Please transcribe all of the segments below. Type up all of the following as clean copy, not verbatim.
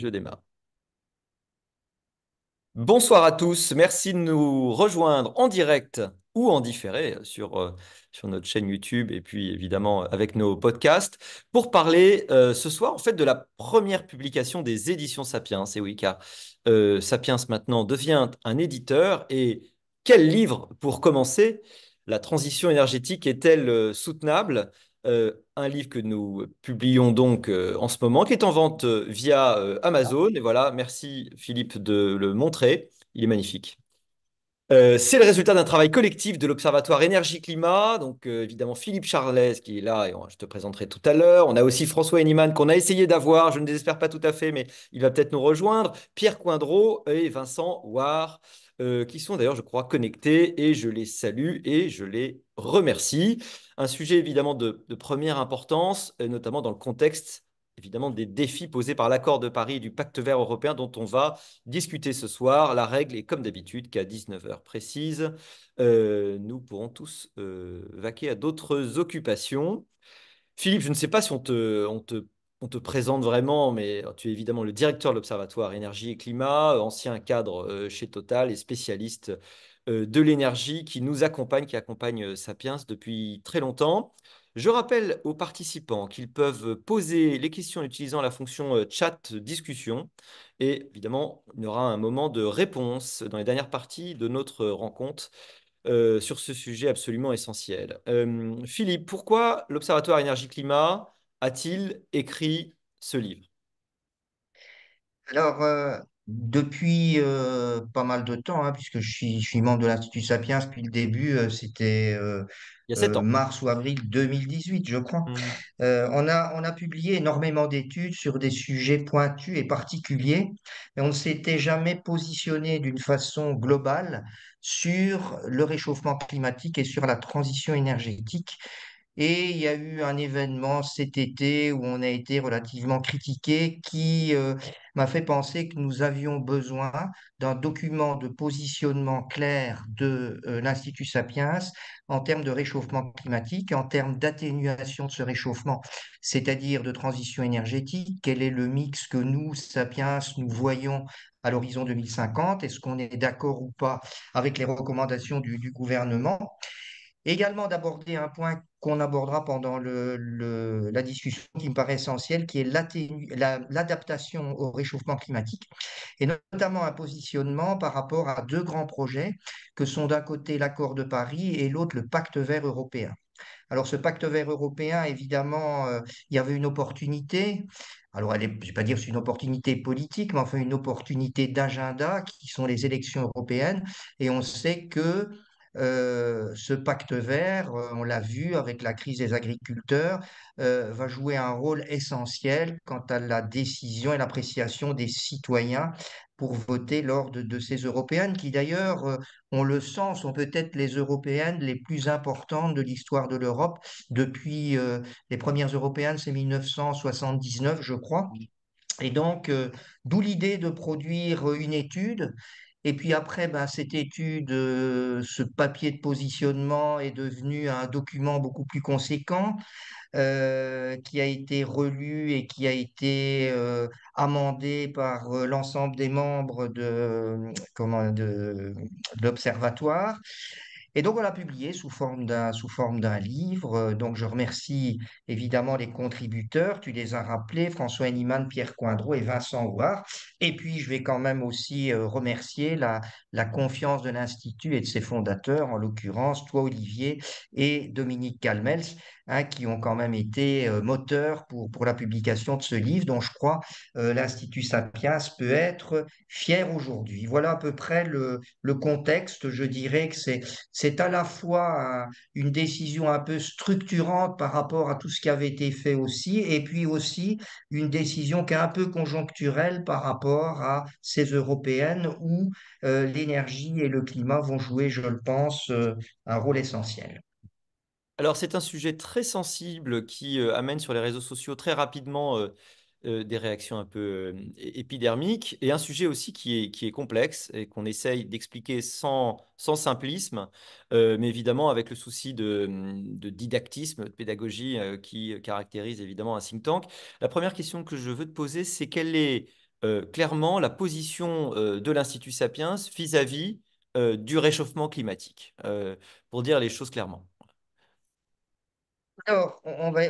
Je démarre. Bonsoir à tous, merci de nous rejoindre en direct ou en différé sur notre chaîne YouTube et puis évidemment avec nos podcasts pour parler ce soir en fait de la première publication des éditions Sapiens. Et oui, car Sapiens maintenant devient un éditeur et quel livre pour commencer? La transition énergétique est-elle soutenable? Un livre que nous publions donc en ce moment, qui est en vente via Amazon. Et voilà, merci Philippe de le montrer. Il est magnifique. C'est le résultat d'un travail collectif de l'Observatoire Énergie-Climat. Donc, évidemment, Philippe Charlet qui est là, et je te présenterai tout à l'heure. On a aussi François Henniman qu'on a essayé d'avoir. Je ne désespère pas tout à fait, mais il va peut-être nous rejoindre. Pierre Coindreau et Vincent Ouar, qui sont d'ailleurs, je crois, connectés. Et je les salue et je les remercie. Un sujet évidemment de première importance, notamment dans le contexte évidemment des défis posés par l'accord de Paris et du pacte vert européen dont on va discuter ce soir. La règle est comme d'habitude qu'à 19 heures précises, nous pourrons tous vaquer à d'autres occupations. Philippe, je ne sais pas si on te présente vraiment, mais tu es évidemment le directeur de l'Observatoire Énergie et Climat, ancien cadre chez Total et spécialiste de l'énergie qui nous accompagne, qui accompagne Sapiens depuis très longtemps. Je rappelle aux participants qu'ils peuvent poser les questions en utilisant la fonction chat discussion. Et évidemment, il y aura un moment de réponse dans les dernières parties de notre rencontre sur ce sujet absolument essentiel. Philippe, pourquoi l'Observatoire Énergie-Climat a-t-il écrit ce livre? Alors, depuis pas mal de temps, hein, puisque je suis membre de l'Institut Sapiens depuis le début, c'était Il y a 7 ans. mars ou avril 2018, je crois. Mhm. On a publié énormément d'études sur des sujets pointus et particuliers, mais on ne s'était jamais positionné d'une façon globale sur le réchauffement climatique et sur la transition énergétique. Et il y a eu un événement cet été où on a été relativement critiqué qui m'a fait penser que nous avions besoin d'un document de positionnement clair de l'Institut Sapiens en termes de réchauffement climatique, en termes d'atténuation de ce réchauffement, c'est-à-dire de transition énergétique. Quel est le mix que nous, Sapiens, nous voyons à l'horizon 2050? Est-ce qu'on est d'accord ou pas avec les recommandations du gouvernement? Également d'aborder un point qu'on abordera pendant la discussion qui me paraît essentiel, qui est l'adaptation au réchauffement climatique, et notamment un positionnement par rapport à deux grands projets que sont d'un côté l'accord de Paris et l'autre le pacte vert européen. Alors ce pacte vert européen, évidemment, il y avait une opportunité. Alors, je ne vais pas dire que c'est une opportunité politique, mais enfin une opportunité d'agenda qui sont les élections européennes. Et on sait que ce pacte vert, on l'a vu avec la crise des agriculteurs, va jouer un rôle essentiel quant à la décision et l'appréciation des citoyens pour voter lors de ces européennes, qui d'ailleurs, on le sent, sont peut-être les européennes les plus importantes de l'histoire de l'Europe depuis les premières européennes, c'est 1979, je crois. Et donc, d'où l'idée de produire une étude. Et puis après, ben, cette étude, ce papier de positionnement est devenu un document beaucoup plus conséquent qui a été relu et qui a été amendé par l'ensemble des membres de l'Observatoire. Et donc, on l'a publié sous forme d'un livre. Donc, je remercie évidemment les contributeurs. Tu les as rappelés, François Henniman, Pierre Coindreau et Vincent Ouard. Et puis, je vais quand même aussi remercier la confiance de l'Institut et de ses fondateurs, en l'occurrence, toi, Olivier, et Dominique Calmels, hein, qui ont quand même été moteurs pour la publication de ce livre, dont je crois l'Institut Sapiens peut être fier aujourd'hui. Voilà à peu près le contexte. Je dirais que c'est à la fois une décision un peu structurante par rapport à tout ce qui avait été fait aussi, et puis aussi une décision qui est un peu conjoncturelle par rapport à ces européennes où l'énergie et le climat vont jouer, je le pense, un rôle essentiel. Alors, c'est un sujet très sensible qui amène sur les réseaux sociaux très rapidement des réactions un peu épidermiques et un sujet aussi qui est complexe et qu'on essaye d'expliquer sans simplisme, mais évidemment avec le souci de didactisme, de pédagogie qui caractérise évidemment un think tank. La première question que je veux te poser, c'est quelle est clairement la position de l'Institut Sapiens vis-à-vis du réchauffement climatique, pour dire les choses clairement. Alors, on va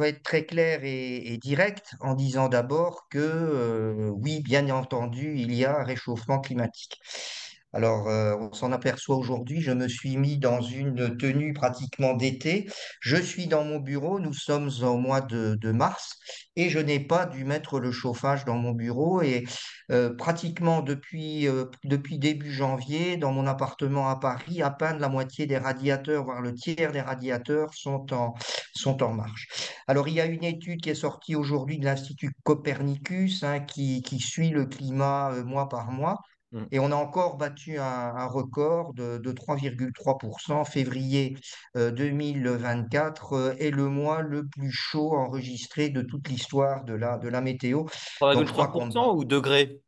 être très clair et direct en disant d'abord que oui, bien entendu, il y a un réchauffement climatique. Alors, on s'en aperçoit aujourd'hui, je me suis mis dans une tenue pratiquement d'été. Je suis dans mon bureau, nous sommes au mois de mars et je n'ai pas dû mettre le chauffage dans mon bureau. Et pratiquement depuis début janvier, dans mon appartement à Paris, à peine la moitié des radiateurs, voire le tiers des radiateurs sont en marche. Alors, il y a une étude qui est sortie aujourd'hui de l'Institut Copernicus, hein, qui suit le climat mois par mois. Mm. Et on a encore battu un record de 3,3%. Février 2024 est le mois le plus chaud enregistré de toute l'histoire de la météo. Donc je crois qu'on 3,3% ou degrés?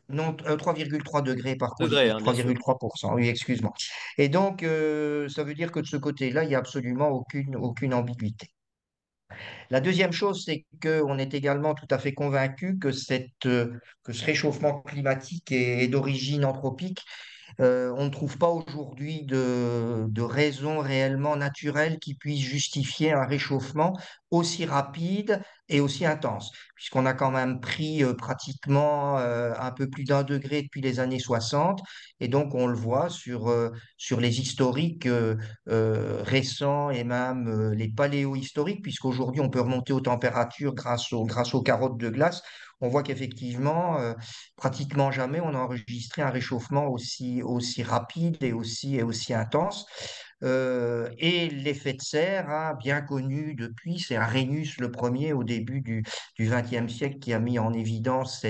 non, 3,3 degrés par contre, j'ai Degrés, dit hein, bien sûr. 3,3%, oui, excuse-moi. Et donc, ça veut dire que de ce côté-là, il n'y a absolument aucune ambiguïté. La deuxième chose, c'est qu'on est également tout à fait convaincu que ce réchauffement climatique est d'origine anthropique. On ne trouve pas aujourd'hui de raison réellement naturelle qui puisse justifier un réchauffement aussi rapide et aussi intense, puisqu'on a quand même pris pratiquement un peu plus d'un degré depuis les années 60, et donc on le voit sur les historiques récents et même les paléohistoriques, puisqu'aujourd'hui on peut remonter aux températures grâce aux carottes de glace. On voit qu'effectivement, pratiquement jamais on a enregistré un réchauffement aussi rapide et aussi intense. Et l'effet de serre, hein, bien connu depuis, c'est Arrhenius le premier au début du XXe siècle qui a mis en évidence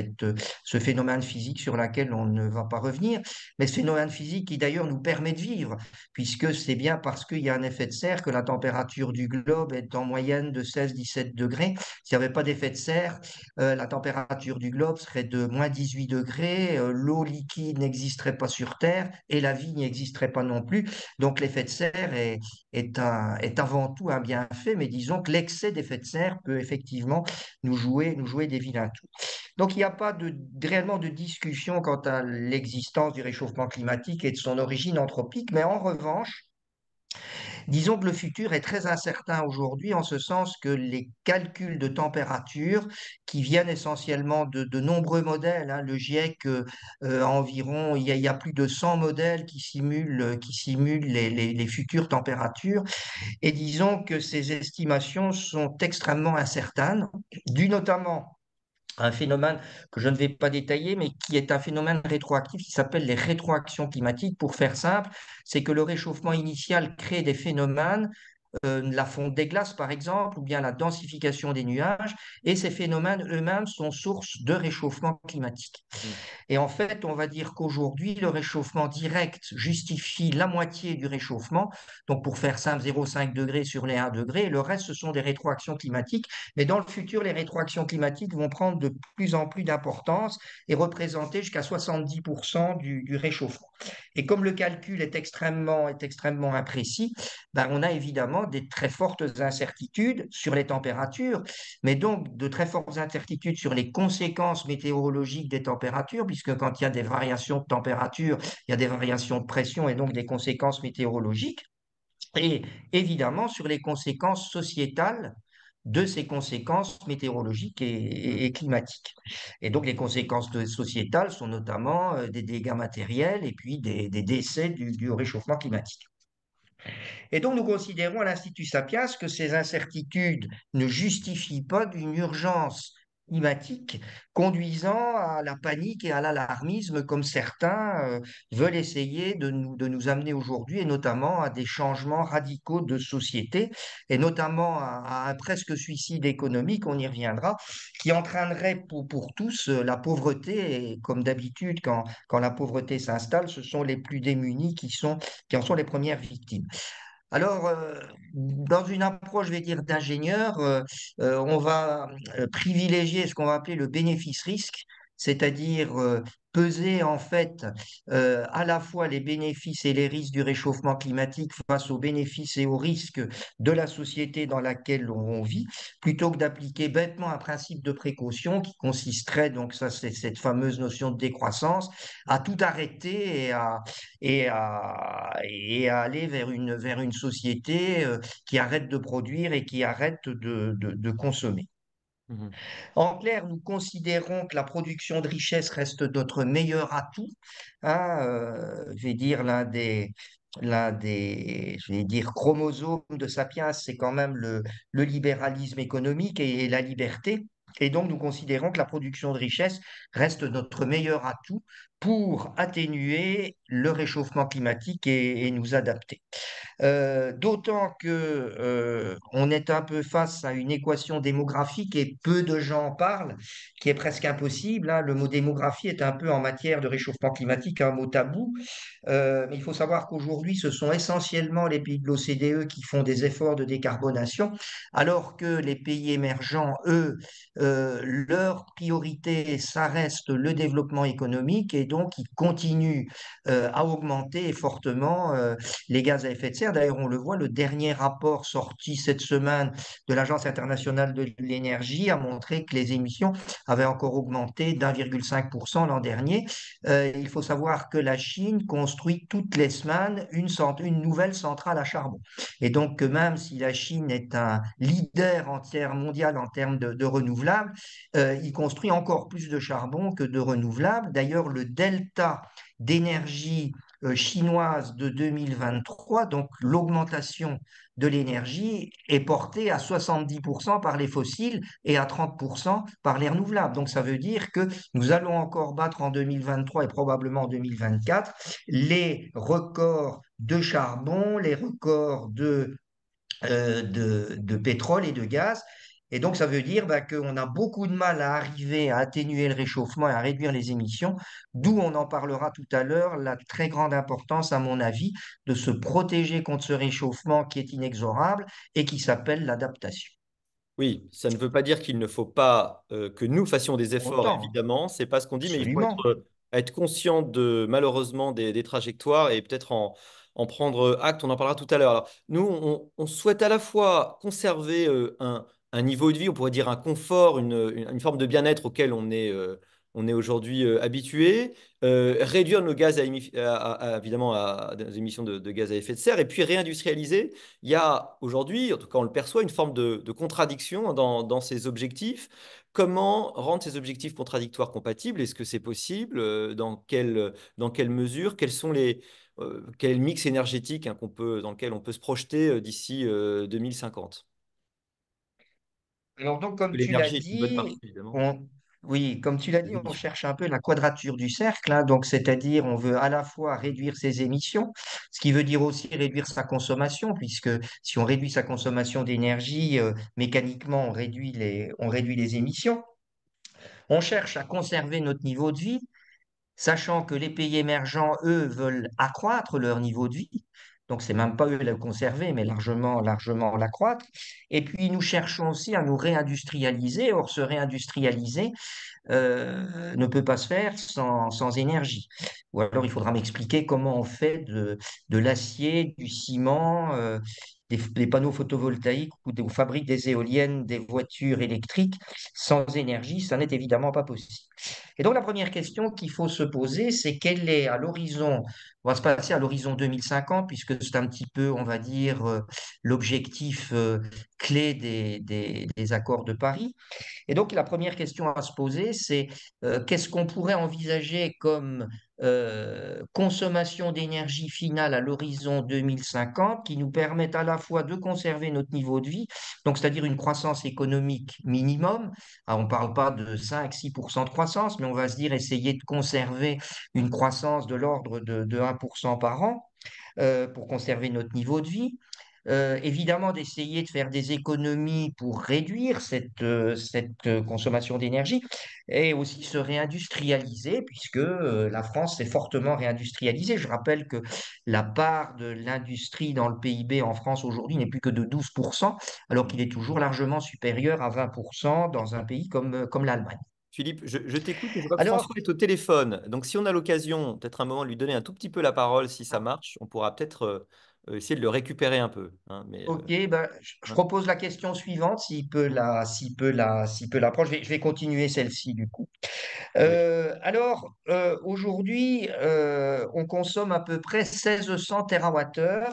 ce phénomène physique sur lequel on ne va pas revenir. Mais ce phénomène physique qui d'ailleurs nous permet de vivre, puisque c'est bien parce qu'il y a un effet de serre que la température du globe est en moyenne de 16-17 degrés. S'il n'y avait pas d'effet de serre, la température du globe serait de moins 18 degrés, l'eau liquide n'existerait pas sur Terre et la vie n'y existerait pas non plus. Donc l'effet de serre est avant tout un bienfait, mais disons que l'excès d'effet de serre peut effectivement nous jouer des vilains tours. Donc il n'y a pas réellement de discussion quant à l'existence du réchauffement climatique et de son origine anthropique, mais en revanche, disons que le futur est très incertain aujourd'hui en ce sens que les calculs de température qui viennent essentiellement de nombreux modèles, hein, le GIEC environ, il y a plus de 100 modèles qui simulent les futures températures et disons que ces estimations sont extrêmement incertaines, dû notamment un phénomène que je ne vais pas détailler, mais qui est un phénomène rétroactif qui s'appelle les rétroactions climatiques. Pour faire simple, c'est que le réchauffement initial crée des phénomènes, la fonte des glaces par exemple, ou bien la densification des nuages, et ces phénomènes eux-mêmes sont source de réchauffement climatique. Mm. Et en fait, on va dire qu'aujourd'hui, le réchauffement direct justifie la moitié du réchauffement. Donc, pour faire simple, 0,5 degrés sur les 1 degré. Le reste, ce sont des rétroactions climatiques. Mais dans le futur, les rétroactions climatiques vont prendre de plus en plus d'importance et représenter jusqu'à 70% du réchauffement. Et comme le calcul est extrêmement imprécis, ben, on a évidemment des très fortes incertitudes sur les températures, mais donc de très fortes incertitudes sur les conséquences météorologiques des températures, puisque quand il y a des variations de température, il y a des variations de pression et donc des conséquences météorologiques, et évidemment sur les conséquences sociétales de ces conséquences météorologiques Mm. et climatiques. Et donc les conséquences sociétales sont notamment des dégâts matériels et puis des décès du réchauffement climatique. Et donc, nous considérons à l'Institut Sapiens que ces incertitudes ne justifient pas d'une urgence climatique conduisant à la panique et à l'alarmisme comme certains veulent essayer de nous amener aujourd'hui, et notamment à des changements radicaux de société, et notamment à un presque suicide économique, on y reviendra, qui entraînerait pour tous la pauvreté. Et comme d'habitude, quand la pauvreté s'installe, ce sont les plus démunis qui en sont les premières victimes. Alors, dans une approche, je vais dire, d'ingénieur, on va privilégier ce qu'on va appeler le bénéfice-risque, c'est-à-dire peser en fait à la fois les bénéfices et les risques du réchauffement climatique face aux bénéfices et aux risques de la société dans laquelle on vit, plutôt que d'appliquer bêtement un principe de précaution qui consisterait, donc ça c'est cette fameuse notion de décroissance, à tout arrêter et à aller vers une société qui arrête de produire et qui arrête de consommer. Mhm. En clair, nous considérons que la production de richesse reste notre meilleur atout. Hein, je vais dire je vais dire, chromosomes de Sapiens, c'est quand même le libéralisme économique et la liberté. Et donc, nous considérons que la production de richesse reste notre meilleur atout pour atténuer le réchauffement climatique et nous adapter. D'autant que on est un peu face à une équation démographique et peu de gens en parlent, qui est presque impossible, hein. Le mot démographie est un peu en matière de réchauffement climatique un mot tabou. Mais il faut savoir qu'aujourd'hui, ce sont essentiellement les pays de l'OCDE qui font des efforts de décarbonation, alors que les pays émergents, eux, leur priorité, ça reste le développement économique et donc ils continuent à augmenter fortement les gaz à effet de serre. D'ailleurs, on le voit, le dernier rapport sorti cette semaine de l'Agence internationale de l'énergie a montré que les émissions avaient encore augmenté d'1,5% l'an dernier. Il faut savoir que la Chine construit toutes les semaines une nouvelle centrale à charbon. Et donc, même si la Chine est un leader mondial en termes de renouvelables, il construit encore plus de charbon que de renouvelables. D'ailleurs, le delta d'énergie chinoise de 2023, donc l'augmentation de l'énergie, est portée à 70% par les fossiles et à 30% par les renouvelables. Donc ça veut dire que nous allons encore battre en 2023 et probablement en 2024 les records de charbon, les records de pétrole et de gaz. Et donc, ça veut dire qu'on a beaucoup de mal à arriver à atténuer le réchauffement et à réduire les émissions, d'où on en parlera tout à l'heure, la très grande importance, à mon avis, de se protéger contre ce réchauffement qui est inexorable et qui s'appelle l'adaptation. Oui, ça ne veut pas dire qu'il ne faut pas que nous fassions des efforts, Autant, évidemment. C'est pas ce qu'on dit, mais il faut absolument. être conscient de malheureusement des trajectoires et peut-être en prendre acte. On en parlera tout à l'heure. Alors, nous, on souhaite à la fois conserver un niveau de vie, on pourrait dire un confort, une forme de bien-être auquel on est aujourd'hui habitué, réduire nos gaz évidemment à des émissions de gaz à effet de serre, et puis réindustrialiser. Il y a aujourd'hui, en tout cas on le perçoit, une forme de contradiction dans ces objectifs. Comment rendre ces objectifs contradictoires compatibles? Est-ce que c'est possible? Dans quelle mesure? Quel est le mix énergétique, hein, dans lequel on peut se projeter d'ici 2050? Alors donc, Parce que comme tu l'as l'énergie est une bonne partie, dit, évidemment, oui, comme tu l'as des dit, on émissions. cherche un peu la quadrature du cercle, hein. Donc, c'est-à-dire, on veut à la fois réduire ses émissions, ce qui veut dire aussi réduire sa consommation, puisque si on réduit sa consommation d'énergie, mécaniquement, on réduit les émissions. On cherche à conserver notre niveau de vie, sachant que les pays émergents, eux, veulent accroître leur niveau de vie. Donc, c'est même pas eux le conserver, mais largement, largement l'accroître. Et puis, nous cherchons aussi à nous réindustrialiser. Or, se réindustrialiser ne peut pas se faire sans énergie. Ou alors, il faudra m'expliquer comment on fait de l'acier, du ciment, des panneaux photovoltaïques ou on fabrique des éoliennes, des voitures électriques sans énergie. Ça n'est évidemment pas possible. Et donc, la première question qu'il faut se poser, c'est quel est à l'horizon, on va se passer à l'horizon 2050, puisque c'est un petit peu, on va dire, l'objectif clé des accords de Paris. Et donc, la première question à se poser, c'est qu'est-ce qu'on pourrait envisager comme consommation d'énergie finale à l'horizon 2050 qui nous permette à la fois de conserver notre niveau de vie, donc c'est-à-dire une croissance économique minimum. Ah, on ne parle pas de 5-6% de croissance, mais on va se dire essayer de conserver une croissance de l'ordre de 1% par an pour conserver notre niveau de vie. Évidemment, d'essayer de faire des économies pour réduire cette consommation d'énergie et aussi se réindustrialiser, puisque la France s'est fortement réindustrialisée. Je rappelle que la part de l'industrie dans le PIB en France aujourd'hui n'est plus que de 12%, alors qu'il est toujours largement supérieur à 20% dans un pays comme l'Allemagne. Philippe, je t'écoute et je vois que Alors, François est au téléphone. Donc, si on a l'occasion, peut-être un moment, de lui donner un tout petit peu la parole, si ça marche, on pourra peut-être essayer de le récupérer un peu, hein, ok, ben, je hein. propose la question suivante, s'il peut l'apprendre. Je vais continuer celle-ci du coup. Oui. Aujourd'hui, on consomme à peu près 1600 TWh,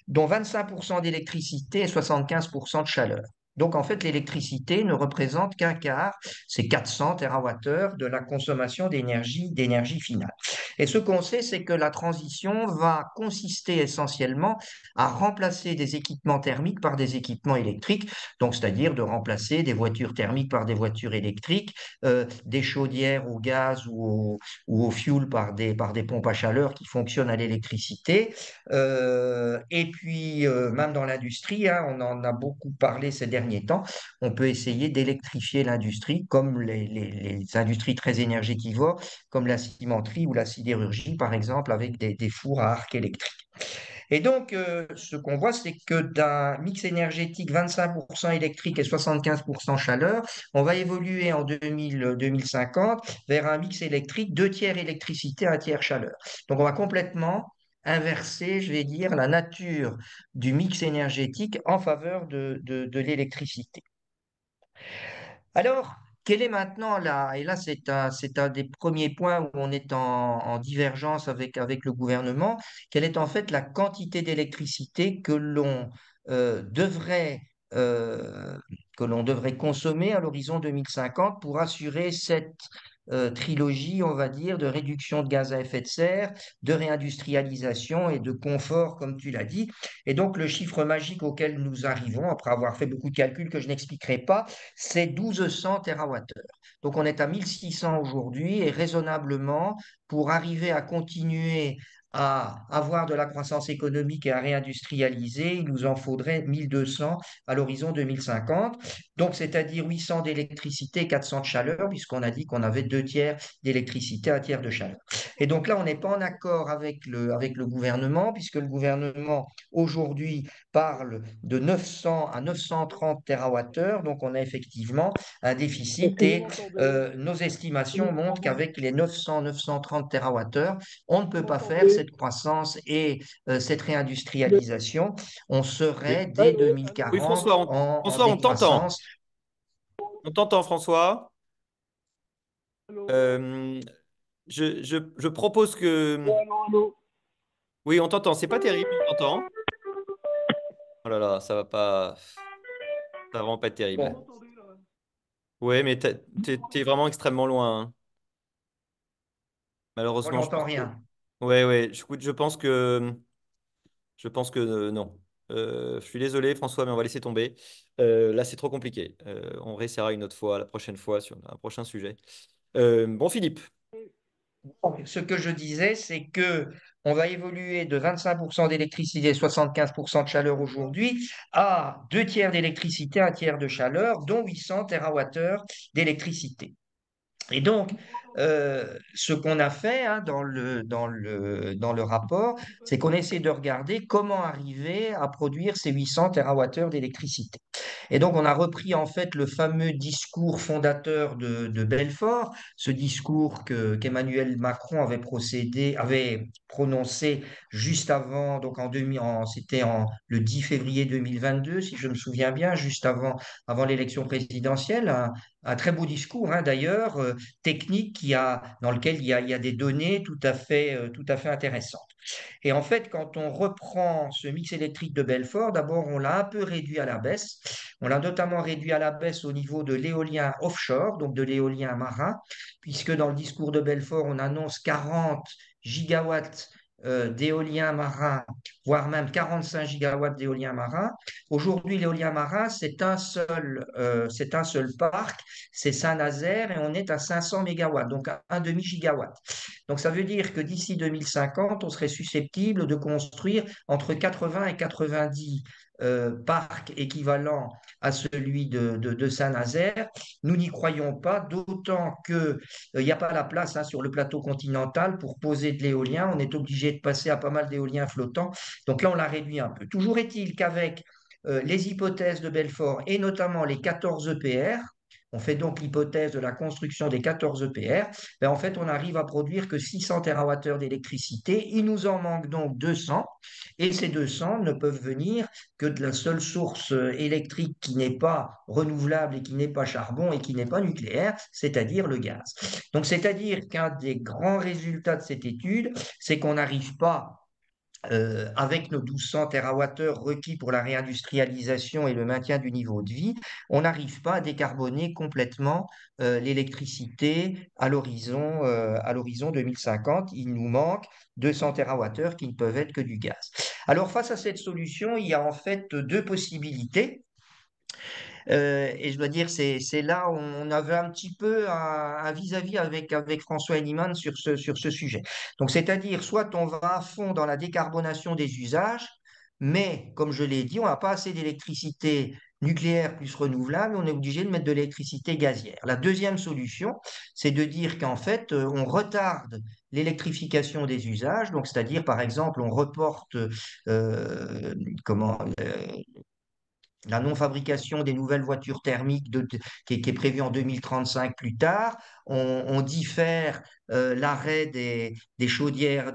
dont 25% d'électricité et 75% de chaleur. Donc, en fait, l'électricité ne représente qu'un quart, c'est 400 TWh de la consommation d'énergie finale. Et ce qu'on sait, c'est que la transition va consister essentiellement à remplacer des équipements thermiques par des équipements électriques, donc c'est-à-dire de remplacer des voitures thermiques par des voitures électriques, des chaudières au gaz ou au fioul par des pompes à chaleur qui fonctionnent à l'électricité. Et puis, même dans l'industrie, hein, on en a beaucoup parlé ces derniers temps, on peut essayer d'électrifier l'industrie, comme les industries très énergétivores, comme la cimenterie ou la sidérurgie, par exemple, avec des fours à arc électrique. Et donc, ce qu'on voit, c'est que d'un mix énergétique 25% électrique et 75% chaleur, on va évoluer en 2050 vers un mix électrique, deux tiers électricité, un tiers chaleur. Donc, on va complètement inverser, je vais dire, la nature du mix énergétique en faveur de l'électricité. Alors, quelle est maintenant et là c'est un des premiers points où on est en divergence avec le gouvernement, quelle est en fait la quantité d'électricité euh, devrait, euh, que l'on devrait consommer à l'horizon 2050 pour assurer cette trilogie, on va dire, de réduction de gaz à effet de serre, de réindustrialisation et de confort, comme tu l'as dit. Et donc, le chiffre magique auquel nous arrivons, après avoir fait beaucoup de calculs que je n'expliquerai pas, c'est 1200 TWh. Donc on est à 1600 aujourd'hui et raisonnablement, pour arriver à continuer à avoir de la croissance économique et à réindustrialiser, il nous en faudrait 1200 à l'horizon 2050. Donc c'est-à-dire 800 d'électricité et 400 de chaleur, puisqu'on a dit qu'on avait deux tiers d'électricité, un tiers de chaleur. Et donc là, on n'est pas en accord avec le gouvernement, puisque le gouvernement aujourd'hui parle de 900 à 930 TWh. Donc on a effectivement un Est-ce déficit que vous et m'entendez? nos Est-ce que vous estimations montrent m'entendez? qu'avec les 900-930 TWh, on ne Vous peut pas faire m'entendez? cette croissance et cette réindustrialisation. On serait Oui. dès Allô, allô, Oui, 2040 François, en François, on t'entend. décroissance. On t'entend, François. allô, Euh, je propose que... allô, allô, allô. Oui, on t'entend. C'est pas terrible, on t'entend. Oh là là, ça va pas... Ça va vraiment pas être Vous terrible. Bon, m'entendez là? Ouais, mais t'es vraiment extrêmement loin, hein. moi, Malheureusement, je j'entends pense que... rien. Ouais, ouais. Écoute, je pense que non. Je suis désolé, François, mais on va laisser tomber. Là, c'est trop compliqué. On réessayera une autre fois, la prochaine fois, sur un prochain sujet. Bon, Philippe. Ce que je disais, c'est que on va évoluer de 25% d'électricité et 75% de chaleur aujourd'hui à deux tiers d'électricité, un tiers de chaleur, dont 800 TWh d'électricité. Et donc, ce qu'on a fait hein, dans le rapport, c'est qu'on essaie de regarder comment arriver à produire ces 800 TWh d'électricité. Et donc, on a repris en fait le fameux discours fondateur de Belfort, ce discours qu'Emmanuel Macron avait prononcé juste avant, donc c'était le 10 février 2022, si je me souviens bien, juste avant l'élection présidentielle. Un très beau discours, hein, d'ailleurs, technique dans lequel il y a des données tout à fait intéressantes. Et en fait, quand on reprend ce mix électrique de Belfort, d'abord, on l'a un peu réduit à la baisse. On l'a notamment réduit à la baisse au niveau de l'éolien offshore, donc de l'éolien marin, puisque dans le discours de Belfort, on annonce 40 gigawatts d'éolien marin, voire même 45 gigawatts d'éolien marin. Aujourd'hui, l'éolien marin, c'est un seul parc, c'est Saint-Nazaire, et on est à 500 mégawatts, donc à un demi-gigawatt. Donc ça veut dire que d'ici 2050, on serait susceptible de construire entre 80 et 90 parcs équivalents à celui de Saint-Nazaire. Nous n'y croyons pas, d'autant qu'il n'y a pas la place hein, sur le plateau continental pour poser de l'éolien. On est obligé de passer à pas mal d'éoliens flottants. Donc là, on l'a réduit un peu. Toujours est-il qu'avec les hypothèses de Belfort et notamment les 14 EPR, on fait donc l'hypothèse de la construction des 14 EPR, ben en fait, on arrive à produire que 600 TWh d'électricité. Il nous en manque donc 200, et ces 200 ne peuvent venir que de la seule source électrique qui n'est pas renouvelable et qui n'est pas charbon et qui n'est pas nucléaire, c'est-à-dire le gaz. Donc, c'est-à-dire qu'un des grands résultats de cette étude, c'est qu'on n'arrive pas avec nos 1200 TWh requis pour la réindustrialisation et le maintien du niveau de vie, on n'arrive pas à décarboner complètement l'électricité à l'horizon 2050. Il nous manque 200 TWh qui ne peuvent être que du gaz. Alors face à cette solution, il y a en fait deux possibilités. Et je dois dire, c'est là où on avait un petit peu un vis-à-vis avec François Henneman sur ce sujet. Donc, c'est-à-dire, soit on va à fond dans la décarbonation des usages, mais comme je l'ai dit, on n'a pas assez d'électricité nucléaire plus renouvelable, on est obligé de mettre de l'électricité gazière. La deuxième solution, c'est de dire qu'en fait, on retarde l'électrification des usages, donc c'est-à-dire, par exemple, on reporte comment, la non-fabrication des nouvelles voitures thermiques qui est prévue en 2035 plus tard. On diffère l'arrêt des chaudières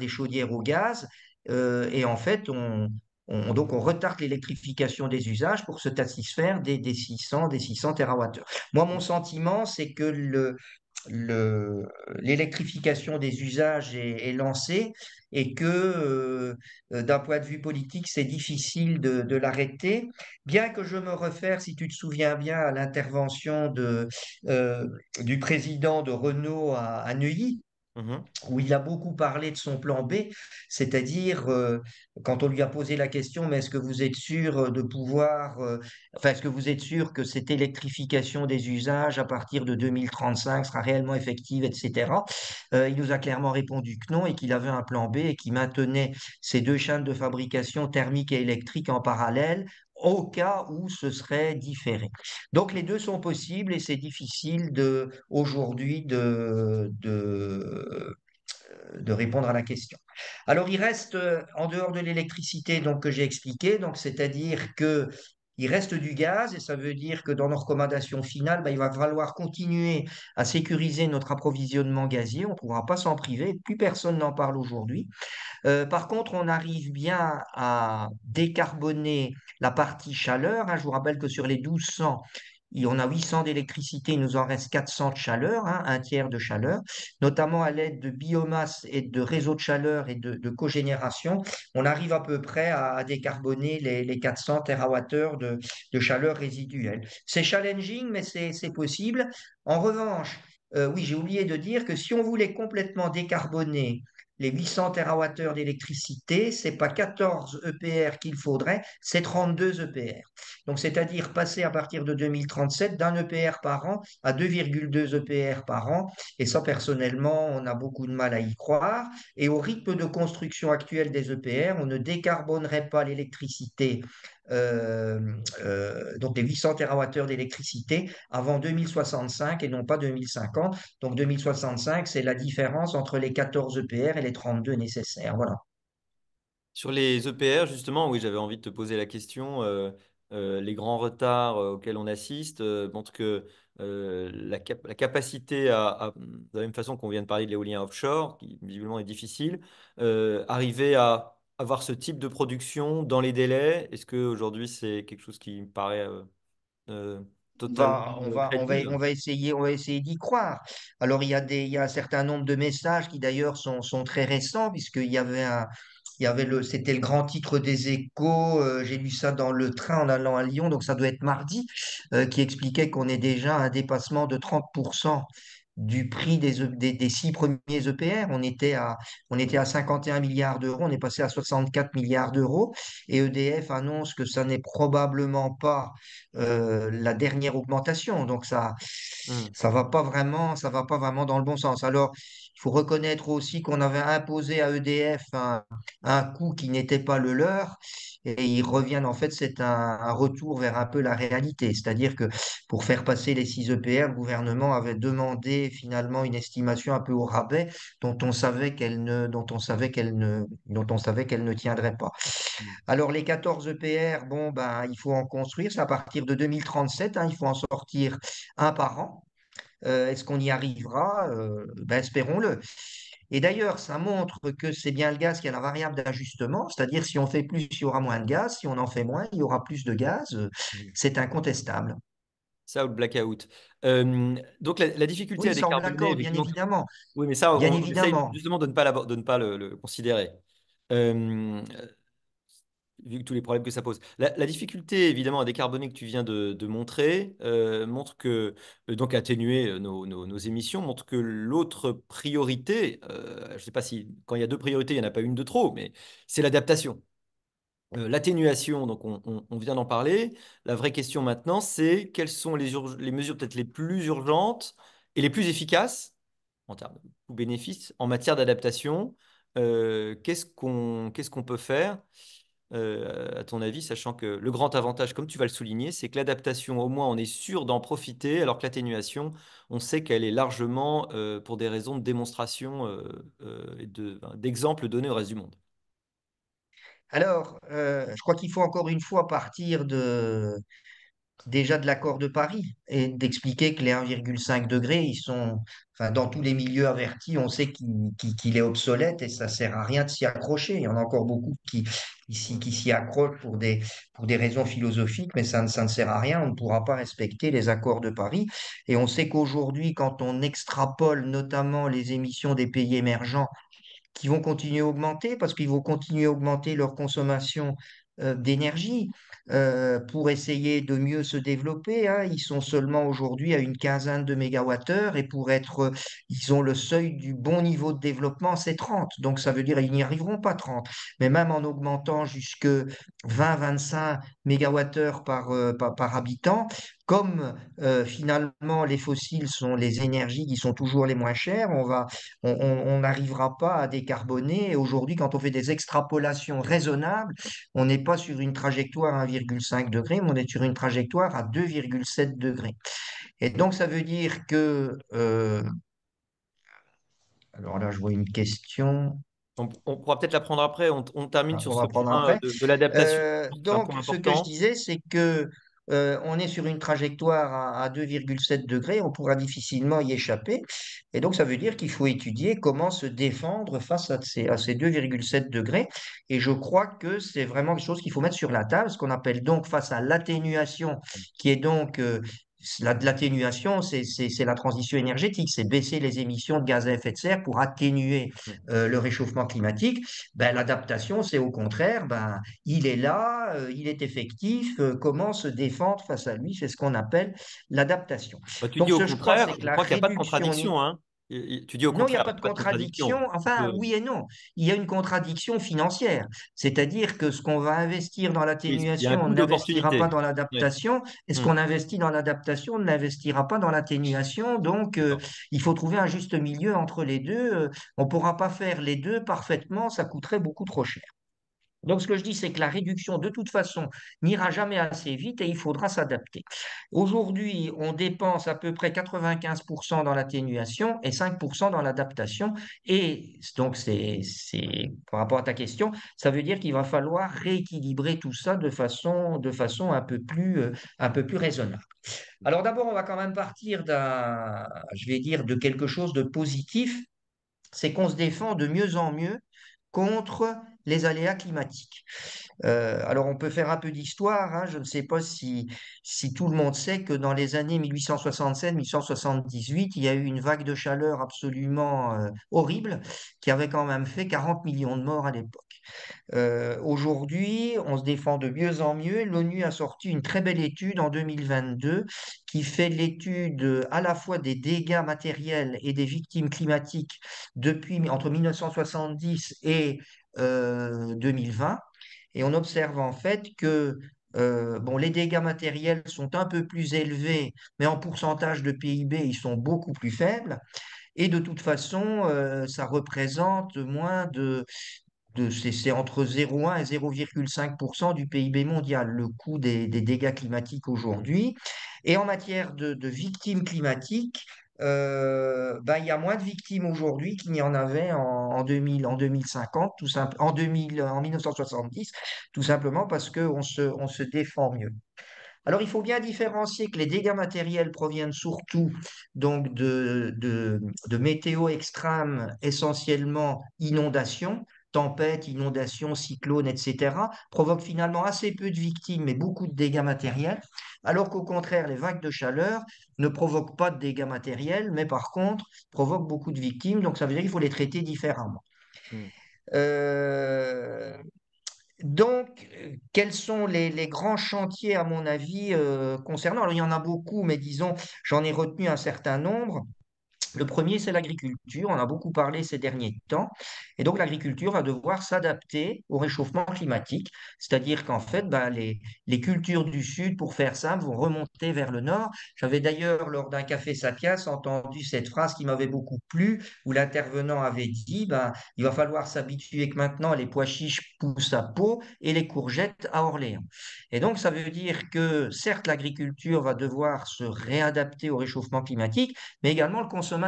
au gaz. Et en fait, donc on retarde l'électrification des usages pour se satisfaire des 600 TWh. Moi, mon sentiment, c'est que le- l'électrification des usages est lancée et que d'un point de vue politique, c'est difficile de l'arrêter. Bien que je me réfère, si tu te souviens bien, à l'intervention euh, du président de Renault à Neuilly, Mhm. où il a beaucoup parlé de son plan B, c'est-à-dire quand on lui a posé la question, mais est-ce que vous êtes sûr de pouvoir, enfin, est-ce que vous êtes sûr que cette électrification des usages à partir de 2035 sera réellement effective, etc. Il nous a clairement répondu que non et qu'il avait un plan B et qu'il maintenait ces deux chaînes de fabrication thermique et électrique en parallèle au cas où ce serait différé. Donc les deux sont possibles et c'est difficile aujourd'hui de répondre à la question. Alors, il reste, en dehors de l'électricité donc, que j'ai expliqué, donc, c'est-à-dire que il reste du gaz et ça veut dire que dans nos recommandations finales, ben, il va falloir continuer à sécuriser notre approvisionnement gazier. On ne pourra pas s'en priver. Plus personne n'en parle aujourd'hui. Par contre, on arrive bien à décarboner la partie chaleur, hein. Je vous rappelle que sur les 1200, on a 800 d'électricité, il nous en reste 400 de chaleur, hein, un tiers de chaleur, notamment à l'aide de biomasse et de réseaux de chaleur et de cogénération. On arrive à peu près à décarboner les 400 TWh de chaleur résiduelle. C'est challenging, mais c'est possible. En revanche, oui, j'ai oublié de dire que si on voulait complètement décarboner les 800 TWh d'électricité, ce n'est pas 14 EPR qu'il faudrait, c'est 32 EPR. Donc, c'est-à-dire passer à partir de 2037 d'un EPR par an à 2,2 EPR par an. Et ça, personnellement, on a beaucoup de mal à y croire. Et au rythme de construction actuel des EPR, on ne décarbonerait pas l'électricité, euh, donc les 800 TWh d'électricité, avant 2065 et non pas 2050. Donc 2065, c'est la différence entre les 14 EPR et les 32 nécessaires. Voilà. Sur les EPR, justement, oui, j'avais envie de te poser la question. Les grands retards auxquels on assiste montrent que la capacité de la même façon qu'on vient de parler de l'éolien offshore, qui visiblement est difficile, arriver à avoir ce type de production dans les délais, est-ce qu'aujourd'hui c'est quelque chose qui me paraît euh, totalement crédible? On va essayer d'y croire. Alors, il y a un certain nombre de messages qui d'ailleurs sont très récents, puisqu'il y avait c'était le grand titre des Échos. J'ai lu ça dans le train en allant à Lyon, donc ça doit être mardi, qui expliquait qu'on est déjà à un dépassement de 30% du prix des 6 premiers EPR. On était à 51 milliards d'euros, on est passé à 64 milliards d'euros, et EDF annonce que ça n'est probablement pas la dernière augmentation. Donc Hmm. ça va pas vraiment dans le bon sens. Alors, il faut reconnaître aussi qu'on avait imposé à EDF un coût qui n'était pas le leur. Et ils reviennent, en fait, c'est un retour vers un peu la réalité. C'est-à-dire que pour faire passer les 6 EPR, le gouvernement avait demandé finalement une estimation un peu au rabais dont on savait qu'elle ne tiendrait pas. Alors, les 14 EPR, bon, ben, il faut en construire. C'est à partir de 2037, hein, il faut en sortir un par an. Est-ce qu'on y arrivera? Ben, espérons-le. Et d'ailleurs, ça montre que c'est bien le gaz qui a la variable d'ajustement, c'est-à-dire si on fait plus, il y aura moins de gaz, si on en fait moins, il y aura plus de gaz. C'est incontestable. Ça ou le blackout. Donc la difficulté Oui, à ça en décarboner, blackout, bien effectivement. évidemment. Oui, mais ça, Bien on essaye évidemment. justement de ne pas, de ne pas le considérer. Euh, Vu que tous les problèmes que ça pose. La difficulté, évidemment, à décarboner que tu viens de montrer, montre que, donc atténuer nos émissions, montre que l'autre priorité, je ne sais pas si quand il y a deux priorités, il n'y en a pas une de trop, mais c'est l'adaptation. L'atténuation, donc on vient d'en parler. La vraie question maintenant, c'est quelles sont les mesures peut-être les plus urgentes et les plus efficaces en termes de coût-bénéfice en matière d'adaptation. Qu'est-ce qu'on peut faire? À ton avis, sachant que le grand avantage, comme tu vas le souligner, c'est que l'adaptation, au moins, on est sûr d'en profiter, alors que l'atténuation, on sait qu'elle est largement pour des raisons de démonstration et d'exemples donnés au reste du monde. Alors, je crois qu'il faut encore une fois partir déjà de l'accord de Paris et d'expliquer que les 1,5 degrés, ils sont, enfin, dans tous les milieux avertis, on sait qu'il est obsolète et ça sert à rien de s'y accrocher. Il y en a encore beaucoup qui s'y accrochent pour des raisons philosophiques, mais ça ne sert à rien. On ne pourra pas respecter les accords de Paris. Et on sait qu'aujourd'hui, quand on extrapole notamment les émissions des pays émergents, qui vont continuer à augmenter parce qu'ils vont continuer à augmenter leur consommation d'énergie pour essayer de mieux se développer, hein. Ils sont seulement aujourd'hui à une quinzaine de mégawattheures et ils ont le seuil du bon niveau de développement, c'est 30. Donc ça veut dire qu'ils n'y arriveront pas 30. Mais même en augmentant jusque 20-25 mégawattheures par habitant, comme finalement les fossiles sont les énergies qui sont toujours les moins chères, on n'arrivera pas à décarboner. Et aujourd'hui, quand on fait des extrapolations raisonnables, on n'est pas sur une trajectoire à 1,5 degré, mais on est sur une trajectoire à 2,7 degrés. Et donc, ça veut dire que, alors là, je vois une question. On pourra peut-être la prendre après. On termine sur On ce va prendre point après. de l'adaptation. C'est un Donc, point ce que je important. disais, c'est que on est sur une trajectoire à 2,7 degrés, on pourra difficilement y échapper. Et donc, ça veut dire qu'il faut étudier comment se défendre face à ces 2,7 degrés. Et je crois que c'est vraiment quelque chose qu'il faut mettre sur la table, ce qu'on appelle donc face à l'atténuation, qui est donc l'atténuation, c'est la transition énergétique, c'est baisser les émissions de gaz à effet de serre pour atténuer le réchauffement climatique. Ben, l'adaptation, c'est au contraire, ben, il est là, il est effectif, comment se défendre face à lui, c'est ce qu'on appelle l'adaptation. Bah, tu dis Donc, au ce je crois, c'est contraire, que je la crois qu'il n'y a pas de réduction contradiction, hein. Tu dis au non, il n'y a contraire, pas il n'y de a pas de contradiction. contradiction. Enfin, oui et non. Il y a une contradiction financière. C'est-à-dire que ce qu'on va investir dans Oui, il y a un l'atténuation, on coût n'investira pas d'opportunité. dans Oui. l'adaptation. Et ce Hmm. qu'on investit dans l'adaptation, on n'investira pas dans l'atténuation. Donc, D'accord. il faut trouver un juste milieu entre les deux. On ne pourra pas faire les deux parfaitement. Ça coûterait beaucoup trop cher. Donc, ce que je dis, c'est que la réduction, de toute façon, n'ira jamais assez vite et il faudra s'adapter. Aujourd'hui, on dépense à peu près 95% dans l'atténuation et 5% dans l'adaptation. Et donc, par rapport à ta question, ça veut dire qu'il va falloir rééquilibrer tout ça de façon un peu plus raisonnable. Alors, d'abord, on va quand même partir je vais dire, de quelque chose de positif, c'est qu'on se défend de mieux en mieux contre les aléas climatiques. Alors, on peut faire un peu d'histoire, hein. Je ne sais pas si tout le monde sait que dans les années 1867-1878, il y a eu une vague de chaleur absolument horrible qui avait quand même fait 40 millions de morts à l'époque. Aujourd'hui, on se défend de mieux en mieux. L'ONU a sorti une très belle étude en 2022 qui fait l'étude à la fois des dégâts matériels et des victimes climatiques depuis entre 1970 et 2020. Et on observe en fait que bon, les dégâts matériels sont un peu plus élevés, mais en pourcentage de PIB, ils sont beaucoup plus faibles. Et de toute façon, ça représente moins c'est entre 0,1 et 0,5% du PIB mondial, le coût des dégâts climatiques aujourd'hui. Et en matière de victimes climatiques, ben, il y a moins de victimes aujourd'hui qu'il n'y en avait en 2000, en 2050, en 2000, en 1970, tout simplement parce on se défend mieux. Alors, il faut bien différencier que les dégâts matériels proviennent surtout donc de météo extrêmes, essentiellement inondations, tempêtes, inondations, cyclones, etc., provoquent finalement assez peu de victimes mais beaucoup de dégâts matériels, alors qu'au contraire, les vagues de chaleur ne provoquent pas de dégâts matériels, mais par contre provoquent beaucoup de victimes, donc ça veut dire qu'il faut les traiter différemment. Hmm. Euh, donc, quels sont les grands chantiers, à mon avis, concernant? Alors, il y en a beaucoup, mais disons, j'en ai retenu un certain nombre. Le premier, c'est l'agriculture. On a beaucoup parlé ces derniers temps. Et donc, l'agriculture va devoir s'adapter au réchauffement climatique. C'est-à-dire qu'en fait, ben, les cultures du sud, pour faire simple, vont remonter vers le nord. J'avais d'ailleurs, lors d'un café Sapiens, entendu cette phrase qui m'avait beaucoup plu, où l'intervenant avait dit, ben, il va falloir s'habituer que maintenant, les pois chiches poussent à Pau et les courgettes à Orléans. Et donc, ça veut dire que, certes, l'agriculture va devoir se réadapter au réchauffement climatique, mais également le consommateur.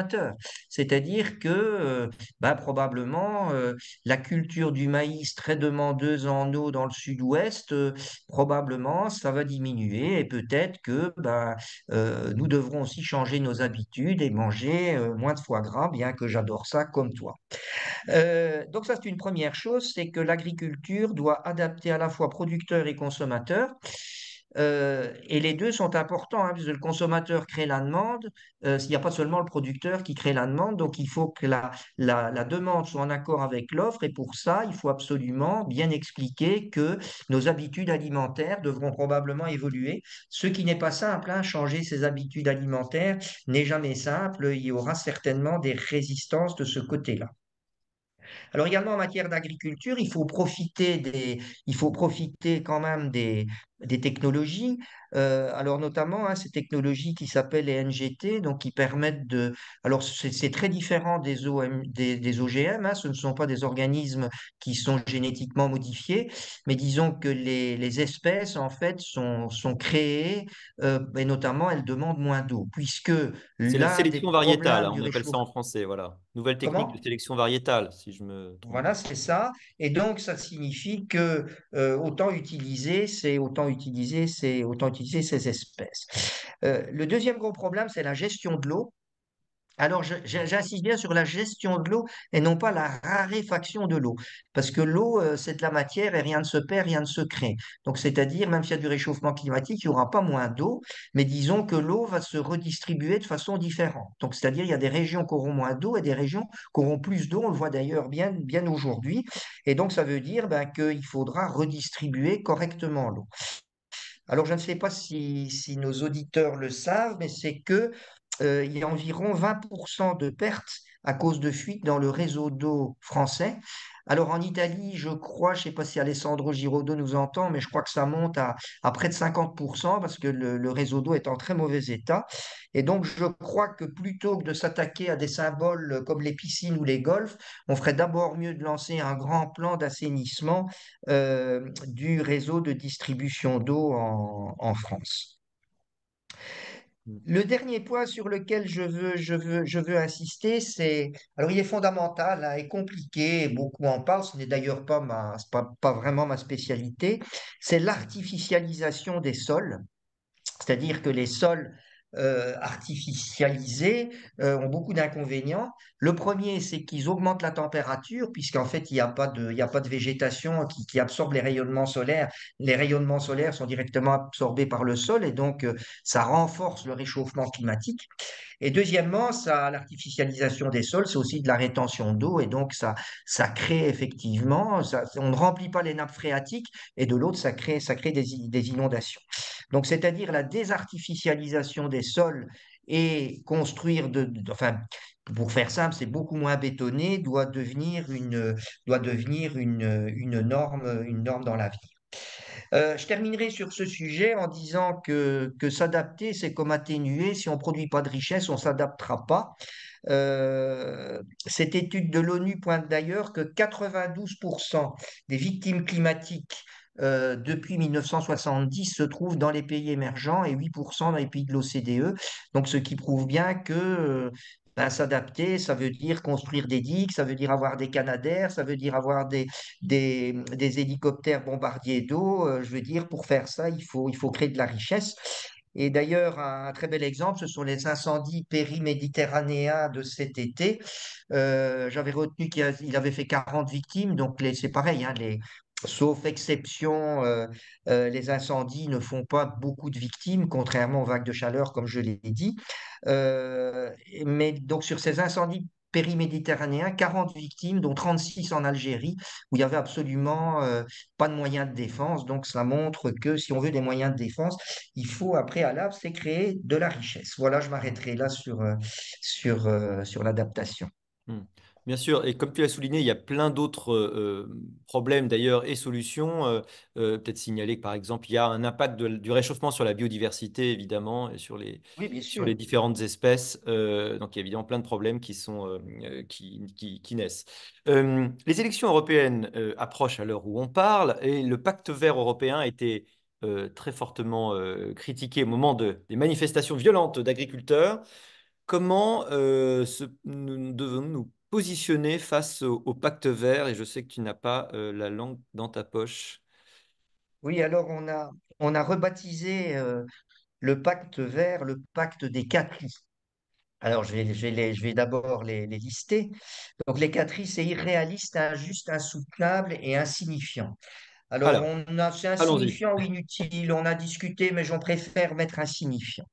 C'est-à-dire que bah, probablement la culture du maïs très demandeuse en eau dans le sud-ouest, probablement ça va diminuer et peut-être que bah, nous devrons aussi changer nos habitudes et manger moins de foie gras, bien que j'adore ça comme toi. Donc ça, c'est une première chose, c'est que l'agriculture doit adapter à la fois producteurs et consommateurs. Et les deux sont importants, hein, puisque le consommateur crée la demande. Il n'y a pas seulement le producteur qui crée la demande, donc il faut que la demande soit en accord avec l'offre. Et pour ça, il faut absolument bien expliquer que nos habitudes alimentaires devront probablement évoluer. Ce qui n'est pas simple, hein, changer ses habitudes alimentaires n'est jamais simple. Il y aura certainement des résistances de ce côté-là. Alors également en matière d'agriculture, il faut profiter quand même des technologies. Alors notamment hein, ces technologies qui s'appellent les NGT, donc qui permettent de. Alors c'est très différent des OGM, hein, ce ne sont pas des organismes qui sont génétiquement modifiés, mais disons que les espèces en fait sont créées et notamment elles demandent moins d'eau, puisque C'est la l'un des sélection variétale, problèmes hein, du on appelle ça réchauffement. en français, voilà. Nouvelle technique de Comment? sélection variétale, si je me trompe Voilà, pas. c'est ça. Et donc, ça signifie que autant utiliser ces espèces. Le deuxième gros problème, c'est la gestion de l'eau. Alors, j'insiste bien sur la gestion de l'eau et non pas la raréfaction de l'eau. Parce que l'eau, c'est de la matière et rien ne se perd, rien ne se crée. Donc, c'est-à-dire, même s'il y a du réchauffement climatique, il n'y aura pas moins d'eau, mais disons que l'eau va se redistribuer de façon différente. Donc, c'est-à-dire, il y a des régions qui auront moins d'eau et des régions qui auront plus d'eau. On le voit d'ailleurs bien aujourd'hui. Et donc, ça veut dire ben, qu'il faudra redistribuer correctement l'eau. Alors, je ne sais pas si nos auditeurs le savent, mais c'est que il y a environ 20% de pertes à cause de fuites dans le réseau d'eau français. Alors, en Italie, je crois, je ne sais pas si Alessandro Giraudo nous entend, mais je crois que ça monte à près de 50% parce que le réseau d'eau est en très mauvais état. Et donc, je crois que plutôt que de s'attaquer à des symboles comme les piscines ou les golfs, on ferait d'abord mieux de lancer un grand plan d'assainissement du réseau de distribution d'eau en France. Mm. Le dernier point sur lequel je veux insister, alors il est fondamental hein, et compliqué, beaucoup en parlent, ce n'est d'ailleurs pas vraiment ma spécialité, c'est l'artificialisation des sols. C'est-à-dire que les sols artificialisés ont beaucoup d'inconvénients. Le premier, c'est qu'ils augmentent la température, puisqu'en fait, il y a pas de végétation qui absorbe les rayonnements solaires. Les rayonnements solaires sont directement absorbés par le sol et donc ça renforce le réchauffement climatique. Et deuxièmement, l'artificialisation des sols, c'est aussi de la rétention d'eau et donc ça crée effectivement, on ne remplit pas les nappes phréatiques et de l'autre, ça crée des inondations. Donc, c'est-à-dire la désartificialisation des sols et construire enfin, pour faire simple, c'est beaucoup moins bétonné, doit devenir une norme dans la vie. Je terminerai sur ce sujet en disant que s'adapter, c'est comme atténuer. Si on ne produit pas de richesse, on ne s'adaptera pas. Cette étude de l'ONU pointe d'ailleurs que 92% des victimes climatiques depuis 1970 se trouvent dans les pays émergents et 8% dans les pays de l'OCDE. Donc, ce qui prouve bien que ben, s'adapter, ça veut dire construire des digues, ça veut dire avoir des canadaires, ça veut dire avoir des hélicoptères bombardiers d'eau. Je veux dire, pour faire ça, il faut créer de la richesse. Et d'ailleurs, un très bel exemple, ce sont les incendies périméditerranéens de cet été. J'avais retenu qu'il avait fait 40 victimes, donc c'est pareil, hein, sauf exception, les incendies ne font pas beaucoup de victimes, contrairement aux vagues de chaleur, comme je l'ai dit. Mais donc sur ces incendies périméditerranéens, 40 victimes, dont 36 en Algérie, où il y avait absolument pas de moyens de défense. Donc ça montre que si on veut des moyens de défense, il faut à préalable, c'est créer de la richesse. Voilà, je m'arrêterai là sur l'adaptation. Hmm. Bien sûr, et comme tu l'as souligné, il y a plein d'autres problèmes d'ailleurs et solutions. Peut-être signaler que par exemple, il y a un impact du réchauffement sur la biodiversité, évidemment, et Oui, bien sur sûr. les différentes espèces. Donc il y a évidemment plein de problèmes qui naissent. Les élections européennes approchent à l'heure où on parle, et le pacte vert européen a été très fortement critiqué au moment des manifestations violentes d'agriculteurs. Comment nous devons nous positionner face au pacte vert? Et je sais que tu n'as pas la langue dans ta poche. Oui, alors on a rebaptisé le pacte vert le pacte des quatre I. Alors je vais d'abord les lister. Donc les quatre I, c'est irréaliste, injuste, insoutenable et insignifiant. Alors Alors, c'est allons-y. insignifiant ou inutile, on a discuté, mais j'en préfère mettre insignifiant.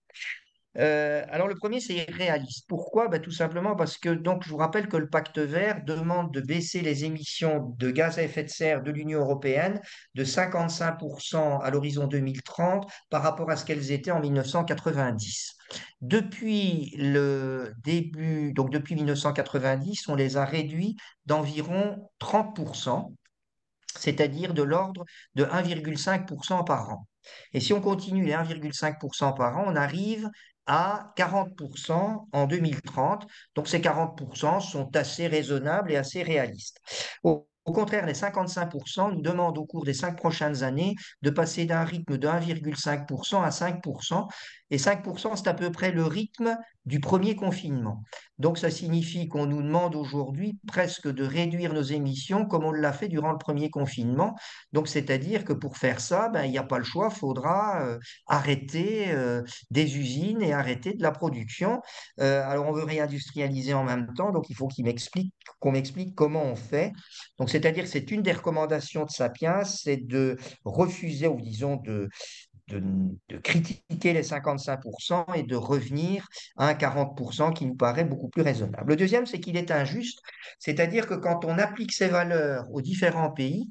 Alors le premier, c'est réaliste. Pourquoi? Ben, tout simplement parce que, donc, je vous rappelle que le pacte vert demande de baisser les émissions de gaz à effet de serre de l'Union européenne de 55% à l'horizon 2030 par rapport à ce qu'elles étaient en 1990. Depuis le début, donc depuis 1990, on les a réduits d'environ 30%, c'est-à-dire de l'ordre de 1,5% par an. Et si on continue les 1,5% par an, on arrive à 40% en 2030. Donc ces 40% sont assez raisonnables et assez réalistes. Au contraire, les 55% nous demandent au cours des 5 prochaines années de passer d'un rythme de 1,5% à 5%. Et 5%, c'est à peu près le rythme du premier confinement. Donc ça signifie qu'on nous demande aujourd'hui presque de réduire nos émissions comme on l'a fait durant le premier confinement. Donc c'est-à-dire que pour faire ça, ben, il n'y a pas le choix, il faudra arrêter des usines et arrêter de la production. Alors on veut réindustrialiser en même temps, donc il faut qu'on m'explique comment on fait. Donc c'est-à-dire que c'est une des recommandations de Sapiens, c'est de refuser, ou disons de, de critiquer les 55% et de revenir à un 40% qui nous paraît beaucoup plus raisonnable. Le deuxième, c'est qu'il est injuste, c'est-à-dire que quand on applique ces valeurs aux différents pays,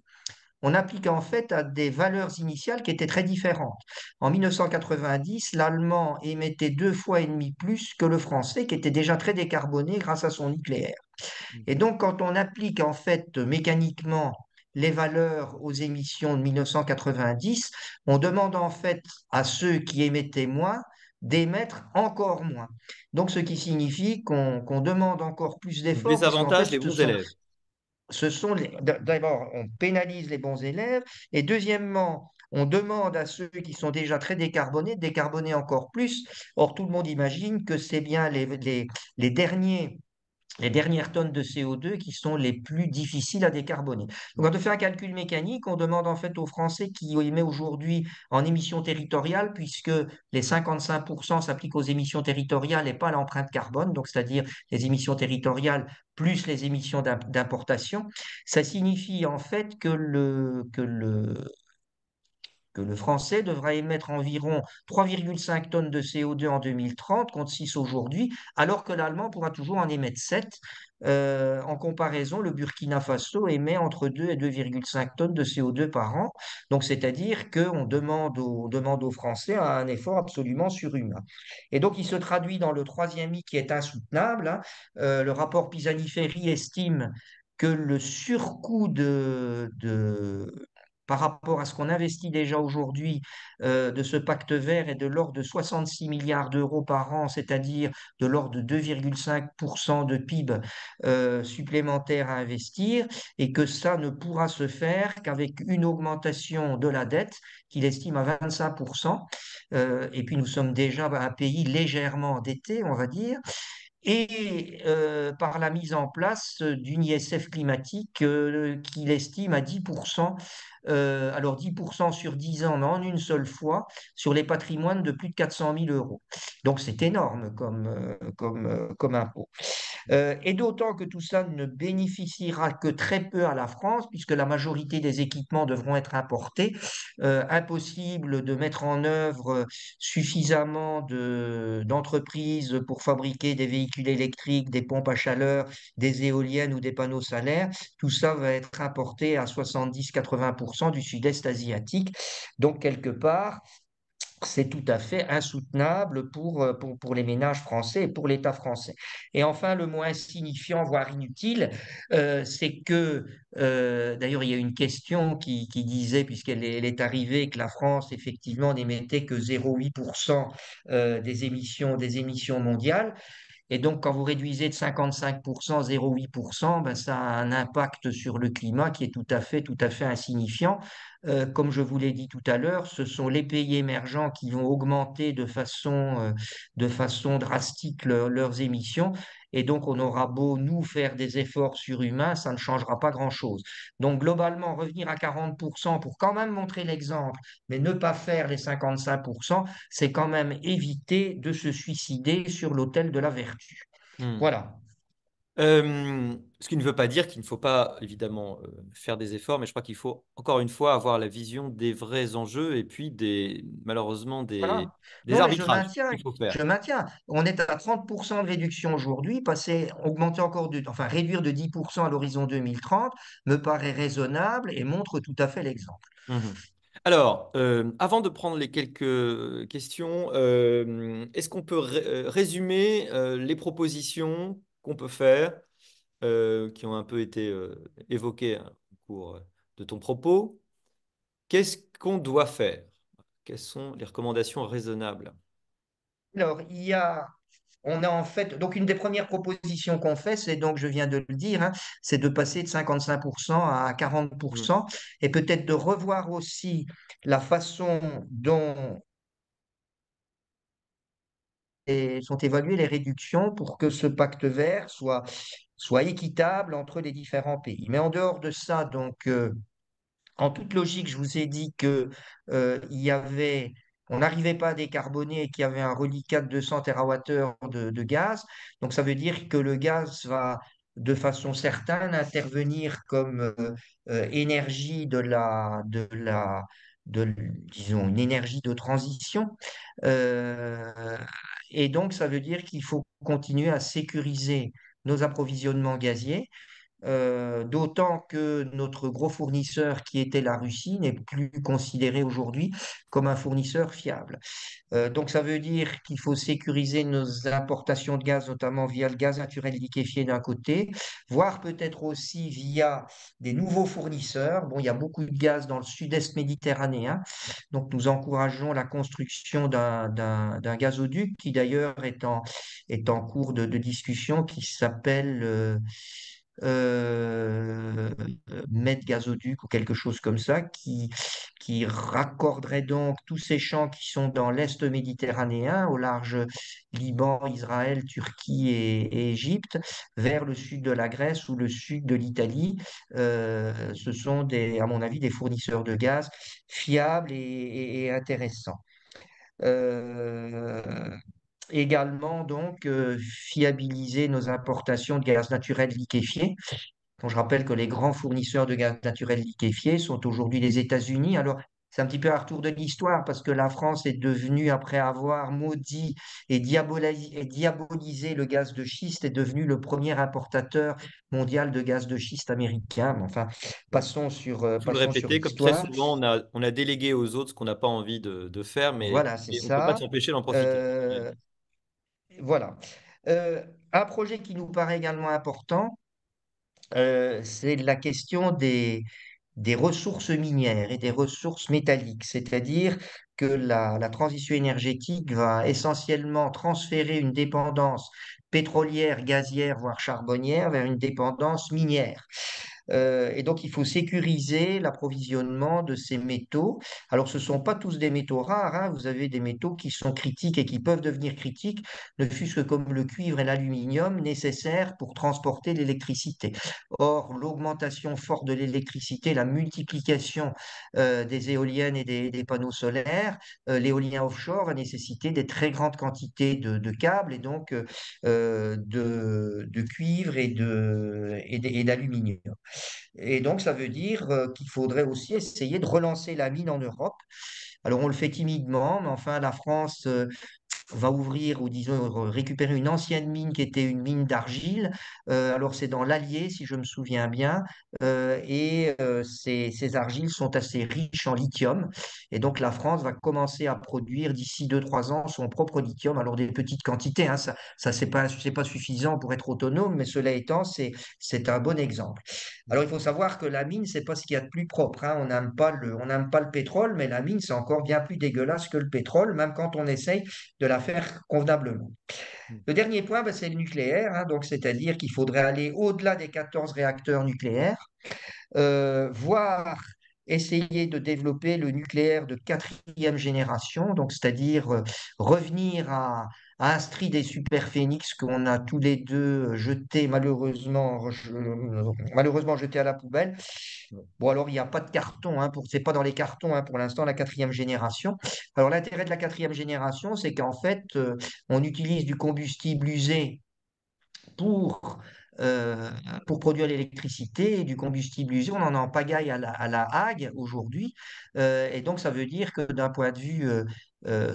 on applique en fait à des valeurs initiales qui étaient très différentes. En 1990, l'allemand émettait 2 fois et demi plus que le français, qui était déjà très décarboné grâce à son nucléaire. Et donc, quand on applique en fait mécaniquement les valeurs aux émissions de 1990, on demande en fait à ceux qui émettaient moins d'émettre encore moins. Donc, ce qui signifie qu'on demande encore plus On d'efforts, puisqu'en désavantage fait, les bons élèves. d'abord, on pénalise les bons élèves, et deuxièmement, on demande à ceux qui sont déjà très décarbonés de décarboner encore plus. Or, tout le monde imagine que c'est bien les derniers les dernières tonnes de CO2 qui sont les plus difficiles à décarboner. Donc, quand on fait un calcul mécanique, on demande en fait aux Français qui émettent aujourd'hui en émissions territoriales, puisque les 55% s'appliquent aux émissions territoriales et pas à l'empreinte carbone, donc c'est-à-dire les émissions territoriales plus les émissions d'importation. Ça signifie en fait que le français devra émettre environ 3,5 tonnes de CO2 en 2030 contre 6 aujourd'hui, alors que l'allemand pourra toujours en émettre 7. En comparaison, le Burkina Faso émet entre 2 et 2,5 tonnes de CO2 par an. Donc, c'est-à-dire qu'on demande aux Français un effort absolument surhumain. Et donc, il se traduit dans le troisième I qui est insoutenable, hein. Le rapport Pisani-Ferry estime que le surcoût par rapport à ce qu'on investit déjà aujourd'hui de ce pacte vert est de l'ordre de 66 milliards d'euros par an, c'est-à-dire de l'ordre de 2,5% de PIB supplémentaire à investir, et que ça ne pourra se faire qu'avec une augmentation de la dette qu'il estime à 25%. Et puis nous sommes déjà un pays légèrement endetté, on va dire, et par la mise en place d'une ISF climatique qu'il estime à 10%, alors 10% sur 10 ans, mais en une seule fois, sur les patrimoines de plus de 400 000 euros. Donc c'est énorme comme impôt. Et d'autant que tout ça ne bénéficiera que très peu à la France, puisque la majorité des équipements devront être importés. Impossible de mettre en œuvre suffisamment d'entreprises pour fabriquer des véhicules électriques, des pompes à chaleur, des éoliennes ou des panneaux solaires. Tout ça va être importé à 70-80% du sud-est asiatique. Donc, quelque part, c'est tout à fait insoutenable pour les ménages français et pour l'État français. Et enfin, le moins insignifiant, voire inutile, c'est que, d'ailleurs, il y a une question qui disait, elle est arrivée, que la France, effectivement, n'émettait que 0,8% des émissions mondiales. Et donc, quand vous réduisez de 55%, 0,8%, ben, ça a un impact sur le climat qui est tout à fait insignifiant. Comme je vous l'ai dit tout à l'heure, ce sont les pays émergents qui vont augmenter de façon drastique leurs émissions. Et donc, on aura beau nous faire des efforts surhumains, ça ne changera pas grand-chose. Donc, globalement, revenir à 40% pour quand même montrer l'exemple, mais ne pas faire les 55%, c'est quand même éviter de se suicider sur l'autel de la vertu. Hmm. Voilà. Ce qui ne veut pas dire qu'il ne faut pas évidemment faire des efforts, mais je crois qu'il faut encore une fois avoir la vision des vrais enjeux et puis malheureusement Voilà. des Non, mais arbitrages qu'il faut faire. je maintiens. On est à 30% de réduction aujourd'hui. Augmenter encore enfin, réduire de 10% à l'horizon 2030 me paraît raisonnable et montre tout à fait l'exemple. Mhm. Alors, avant de prendre les quelques questions, est-ce qu'on peut résumer les propositions qu'on peut faire, qui ont un peu été évoquées hein, au cours de ton propos? Qu'est-ce qu'on doit faire? Quelles sont les recommandations raisonnables? Alors, on a en fait, donc une des premières propositions qu'on fait, c'est donc, je viens de le dire, hein, c'est de passer de 55% à Mhm. 40% et peut-être de revoir aussi la façon dont sont évaluées les réductions pour que ce pacte vert soit équitable entre les différents pays. Mais en dehors de ça, donc, en toute logique, je vous ai dit que on n'arrivait pas à décarboner et qu'il y avait un reliquat de 200 TWh de gaz. Donc, ça veut dire que le gaz va, de façon certaine, intervenir comme énergie disons, une énergie de transition. Euh, et donc, ça veut dire qu'il faut continuer à sécuriser nos approvisionnements gaziers, d'autant que notre gros fournisseur, qui était la Russie, n'est plus considéré aujourd'hui comme un fournisseur fiable. Donc ça veut dire qu'il faut sécuriser nos importations de gaz, notamment via le gaz naturel liquéfié d'un côté, voire peut-être aussi via des nouveaux fournisseurs. Bon, il y a beaucoup de gaz dans le sud-est méditerranéen, donc nous encourageons la construction d'un gazoduc qui d'ailleurs est en cours de discussion, qui s'appelle euh, Med Gazoduc ou quelque chose comme ça, qui raccorderait donc tous ces champs qui sont dans l'Est méditerranéen, au large Liban, Israël, Turquie et Égypte, vers le sud de la Grèce ou le sud de l'Italie. Ce sont, à mon avis, des fournisseurs de gaz fiables et intéressants. Euh, Également, donc, fiabiliser nos importations de gaz naturel liquéfié. Donc, je rappelle que les grands fournisseurs de gaz naturel liquéfié sont aujourd'hui les États-Unis. Alors, c'est un petit peu un retour de l'histoire parce que la France est devenue, après avoir maudit et diabolisé le gaz de schiste, est devenue le premier importateur mondial de gaz de schiste américain. Mais enfin, Tout le passons sur répéter, comme très l'histoire. souvent on a délégué aux autres ce qu'on n'a pas envie de faire, Voilà, c'est mais on ne peut pas ça. s'empêcher d'en profiter. Euh, voilà. Un projet qui nous paraît également important, c'est la question des ressources minières et des ressources métalliques, c'est-à-dire que la transition énergétique va essentiellement transférer une dépendance pétrolière, gazière, voire charbonnière vers une dépendance minière. Et donc, il faut sécuriser l'approvisionnement de ces métaux. Alors, ce ne sont pas tous des métaux rares, hein. Vous avez des métaux qui sont critiques et qui peuvent devenir critiques, ne fût-ce que comme le cuivre et l'aluminium nécessaires pour transporter l'électricité. Or, l'augmentation forte de l'électricité, la multiplication des éoliennes et des panneaux solaires, l'éolien offshore va nécessiter des très grandes quantités de câbles et donc de cuivre et d'aluminium. Et donc, ça veut dire qu'il faudrait aussi essayer de relancer la mine en Europe. Alors, on le fait timidement, mais enfin, la France va ouvrir ou disons récupérer une ancienne mine qui était une mine d'argile. Alors c'est dans l'Allier, si je me souviens bien, ces argiles sont assez riches en lithium. Et donc la France va commencer à produire d'ici 2 3 ans son propre lithium. Alors des petites quantités, hein, ça c'est pas suffisant pour être autonome, mais cela étant, c'est un bon exemple. Alors il faut savoir que la mine, c'est pas ce qu'il y a de plus propre, hein. On n'aime pas le pétrole, mais la mine, c'est encore bien plus dégueulasse que le pétrole, même quand on essaye de la faire convenablement. Le dernier point, ben, c'est le nucléaire, hein, donc c'est-à-dire qu'il faudrait aller au-delà des 14 réacteurs nucléaires, voire essayer de développer le nucléaire de quatrième génération, donc c'est-à-dire revenir à un strie des super phénix qu'on a tous les deux jeté malheureusement jeté à la poubelle. Bon, alors, il n'y a pas de carton, hein, c'est pas dans les cartons, hein, pour l'instant, la quatrième génération. Alors, l'intérêt de la quatrième génération, c'est qu'en fait, on utilise du combustible usé pour, euh, pour produire l'électricité et du combustible usé. On en a en pagaille à la Hague aujourd'hui. Et donc, ça veut dire que d'un point de vue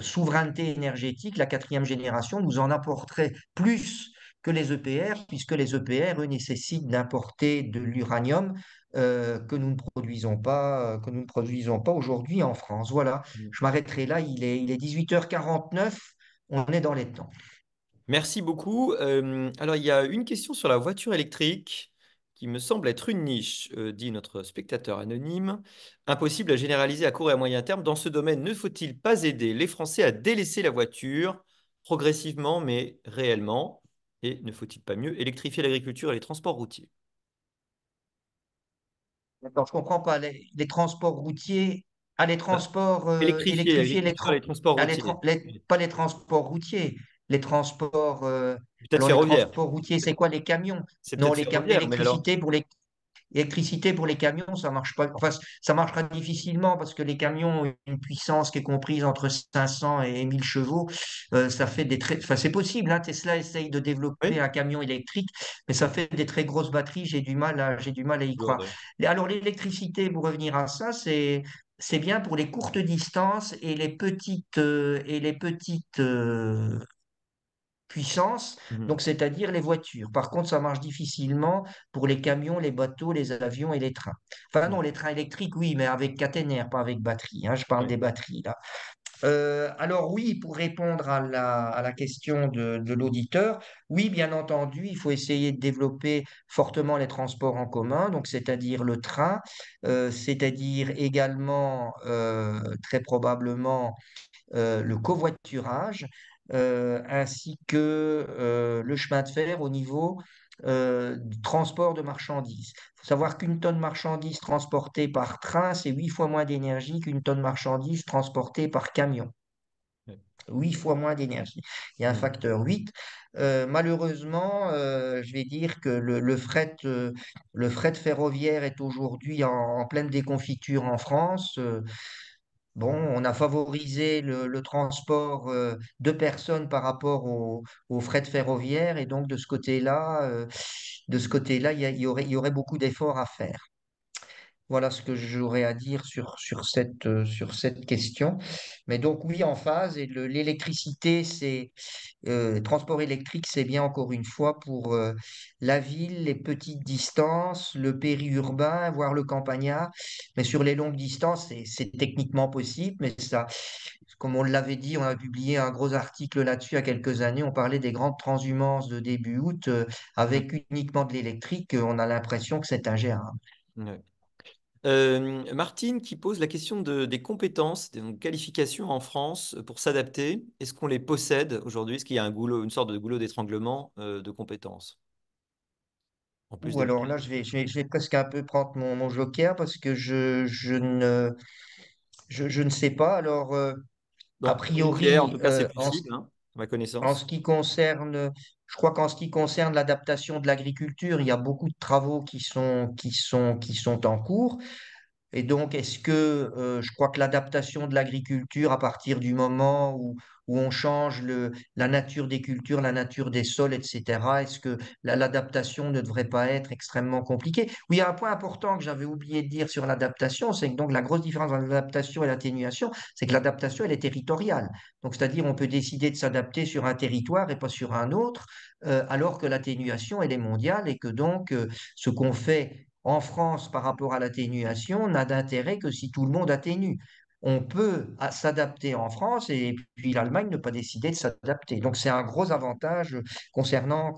souveraineté énergétique, la quatrième génération nous en apporterait plus que les EPR, puisque les EPR, eux, nécessitent d'importer de l'uranium que nous ne produisons pas aujourd'hui en France. Voilà, je m'arrêterai là. Il est 18h49. On est dans les temps. Merci beaucoup. Alors, il y a une question sur la voiture électrique qui me semble être une niche, dit notre spectateur anonyme. Impossible à généraliser à court et à moyen terme. Dans ce domaine, ne faut-il pas aider les Français à délaisser la voiture progressivement, mais réellement? Et ne faut-il pas mieux électrifier l'agriculture et les transports routiers? D'accord, je comprends pas. Les transports routiers, les Ah, transports électrifier électrifiés, l'agriculture et les transports routiers. pas les transports routiers, Peut-être alors les ferroviaire. transports routiers, c'est quoi les camions? C'est Non, peut-être ferroviaire, mais alors? l'électricité pour les camions, ça marche pas. Enfin, ça marchera difficilement parce que les camions ont une puissance qui est comprise entre 500 et 1000 chevaux. Ça fait enfin, c'est possible, hein. Tesla essaye de développer Oui? un camion électrique, mais ça fait des très grosses batteries. J'ai du mal à y croire. Lourde. Alors, l'électricité, pour revenir à ça, c'est bien pour les courtes distances et les petites puissance, Mhm. donc c'est-à-dire les voitures. Par contre, ça marche difficilement pour les camions, les bateaux, les avions et les trains. Enfin non, Mhm. les trains électriques, oui, mais avec caténaire, pas avec batterie, hein, je parle Ouais. des batteries là. Alors oui, pour répondre à la question de l'auditeur, oui, bien entendu, il faut essayer de développer fortement les transports en commun, donc c'est-à-dire le train, c'est-à-dire également très probablement le covoiturage, ainsi que le chemin de fer au niveau du transport de marchandises. Il faut savoir qu'une tonne de marchandises transportée par train, c'est 8 fois moins d'énergie qu'une tonne de marchandises transportée par camion. Ouais. 8 fois moins d'énergie. Il y a un Mhm. facteur 8. Malheureusement, je vais dire que le fret ferroviaire est aujourd'hui en pleine déconfiture en France. Bon, on a favorisé le transport de personnes par rapport au fret ferroviaire et donc de ce côté-là, il y aurait beaucoup d'efforts à faire. Voilà ce que j'aurais à dire sur cette question. Mais donc oui, en phase, et l'électricité, le transport électrique, c'est bien encore une fois pour la ville, les petites distances, le périurbain, voire le campagnard. Mais sur les longues distances, c'est techniquement possible, mais ça, comme on l'avait dit, on a publié un gros article là-dessus il y a quelques années. On parlait des grandes transhumances de début août avec uniquement de l'électrique. On a l'impression que c'est ingérable. Ouais. Martine qui pose la question des compétences, des donc, qualifications en France pour s'adapter. Est-ce qu'on les possède aujourd'hui? Est-ce qu'il y a un goulot, une sorte de goulot d'étranglement de compétences, en plus Ou alors là, d'éducation? je vais presque un peu prendre mon joker parce que je ne sais pas. Alors, a Bon, pour le nucléaire, en priori, tout cas, c'est possible, hein, à ma en connaissance. ce qui concerne, je crois qu'en ce qui concerne l'adaptation de l'agriculture, il y a beaucoup de travaux qui sont en cours. Et donc, est-ce que je crois que l'adaptation de l'agriculture, à partir du moment où on change la nature des cultures, la nature des sols, etc., est-ce que l'adaptation ne devrait pas être extrêmement compliquée? Oui, il y a un point important que j'avais oublié de dire sur l'adaptation, c'est que donc la grosse différence entre l'adaptation et l'atténuation, c'est que l'adaptation, elle est territoriale. Donc, c'est-à-dire, on peut décider de s'adapter sur un territoire et pas sur un autre, alors que l'atténuation, elle est mondiale et que donc, ce qu'on fait en France par rapport à l'atténuation n'a d'intérêt que si tout le monde atténue. On peut s'adapter en France et puis l'Allemagne ne pas décider de s'adapter. Donc c'est un gros avantage concernant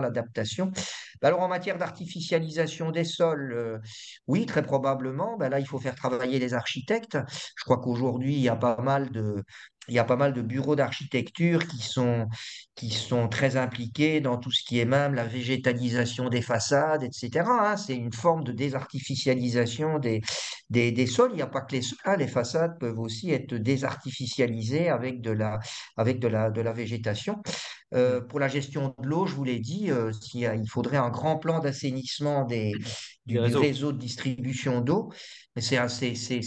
l'adaptation. Alors en matière d'artificialisation des sols, oui, très probablement. Ben là, il faut faire travailler les architectes. Je crois qu'aujourd'hui, il y a pas mal de bureaux d'architecture qui sont très impliqués dans tout ce qui est même la végétalisation des façades, etc., hein. C'est une forme de désartificialisation des sols. Il n'y a pas que les sols, hein. Les façades peuvent aussi être désartificialisées avec de la végétation. Hmm. Pour la gestion de l'eau, je vous l'ai dit, il faudrait un grand plan d'assainissement Des du réseaux. réseau de distribution d'eau. Mais c'est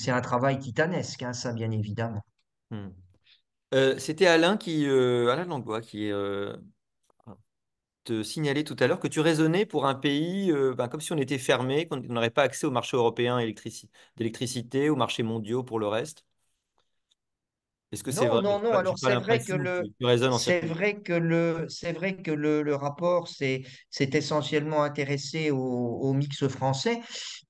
un travail titanesque, hein, ça, bien évidemment. Hmm. C'était Alain Alain Langlois qui te signalait tout à l'heure que tu raisonnais pour un pays ben, comme si on était fermé, qu'on n'aurait pas accès au marché européen d'électricité, aux marchés mondiaux pour le reste. Est-ce que c'est Non, vrai? non, non. J'ai Alors pas l'impression, tu raisonnes en circuit. c'est vrai que le rapport s'est essentiellement intéressé au mix français.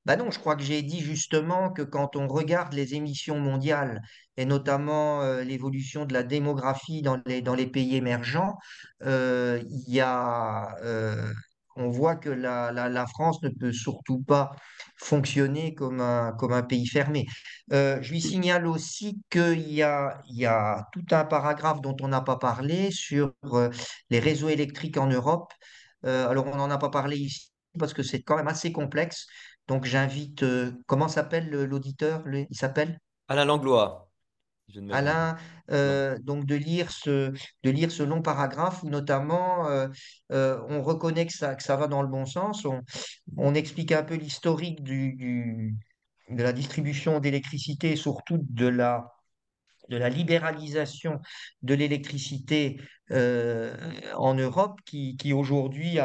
Bah non, je crois que j'ai dit justement que quand on regarde les émissions mondiales et notamment l'évolution de la démographie dans les pays émergents, il y a, on voit que la France ne peut surtout pas fonctionner comme un pays fermé. Je lui signale aussi il y a tout un paragraphe dont on n'a pas parlé sur les réseaux électriques en Europe. Alors, on n'en a pas parlé ici parce que c'est quand même assez complexe. Donc, j'invite, comment s'appelle l'auditeur? Il s'appelle Alain Langlois, je ne m'abuse. Alain, Ouais. donc de lire ce long paragraphe où notamment on reconnaît que ça va dans le bon sens. On explique un peu l'historique de la distribution d'électricité et surtout de la libéralisation de l'électricité en Europe qui aujourd'hui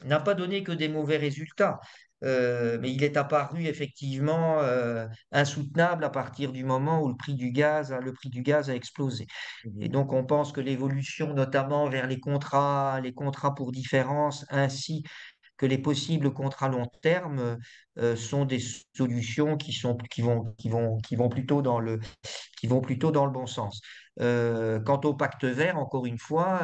n'a pas donné que des mauvais résultats. Mais il est apparu effectivement insoutenable à partir du moment où le prix du gaz a explosé. Et Mhm. donc, on pense que l'évolution, notamment vers les contrats pour différence, ainsi que les possibles contrats long terme, sont des solutions qui vont plutôt dans le bon sens. Quant au pacte vert, encore une fois,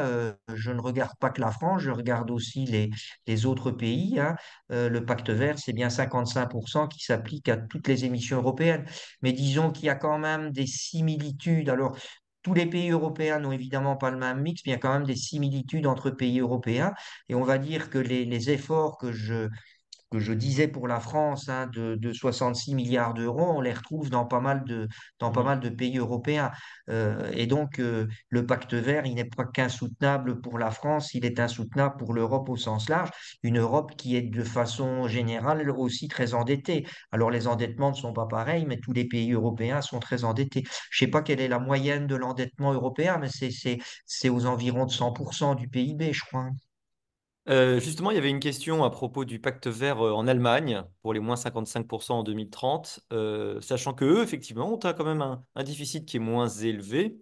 je ne regarde pas que la France, je regarde aussi les autres pays, hein. Le pacte vert, c'est bien 55% qui s'applique à toutes les émissions européennes. Mais disons qu'il y a quand même des similitudes. Alors, tous les pays européens n'ont évidemment pas le même mix, mais il y a quand même des similitudes entre pays européens. Et on va dire que les efforts que je disais pour la France, hein, de 66 milliards d'euros, on les retrouve dans pas Mhm. mal de pays européens. Et donc, le pacte vert, il n'est pas qu'insoutenable pour la France, il est insoutenable pour l'Europe au sens large, une Europe qui est de façon générale aussi très endettée. Alors, les endettements ne sont pas pareils, mais tous les pays européens sont très endettés. Je ne sais pas quelle est la moyenne de l'endettement européen, mais c'est aux environs de 100% du PIB, je crois. Justement, il y avait une question à propos du pacte vert en Allemagne pour les moins 55% en 2030, sachant que eux, effectivement, ont quand même un déficit qui est moins élevé,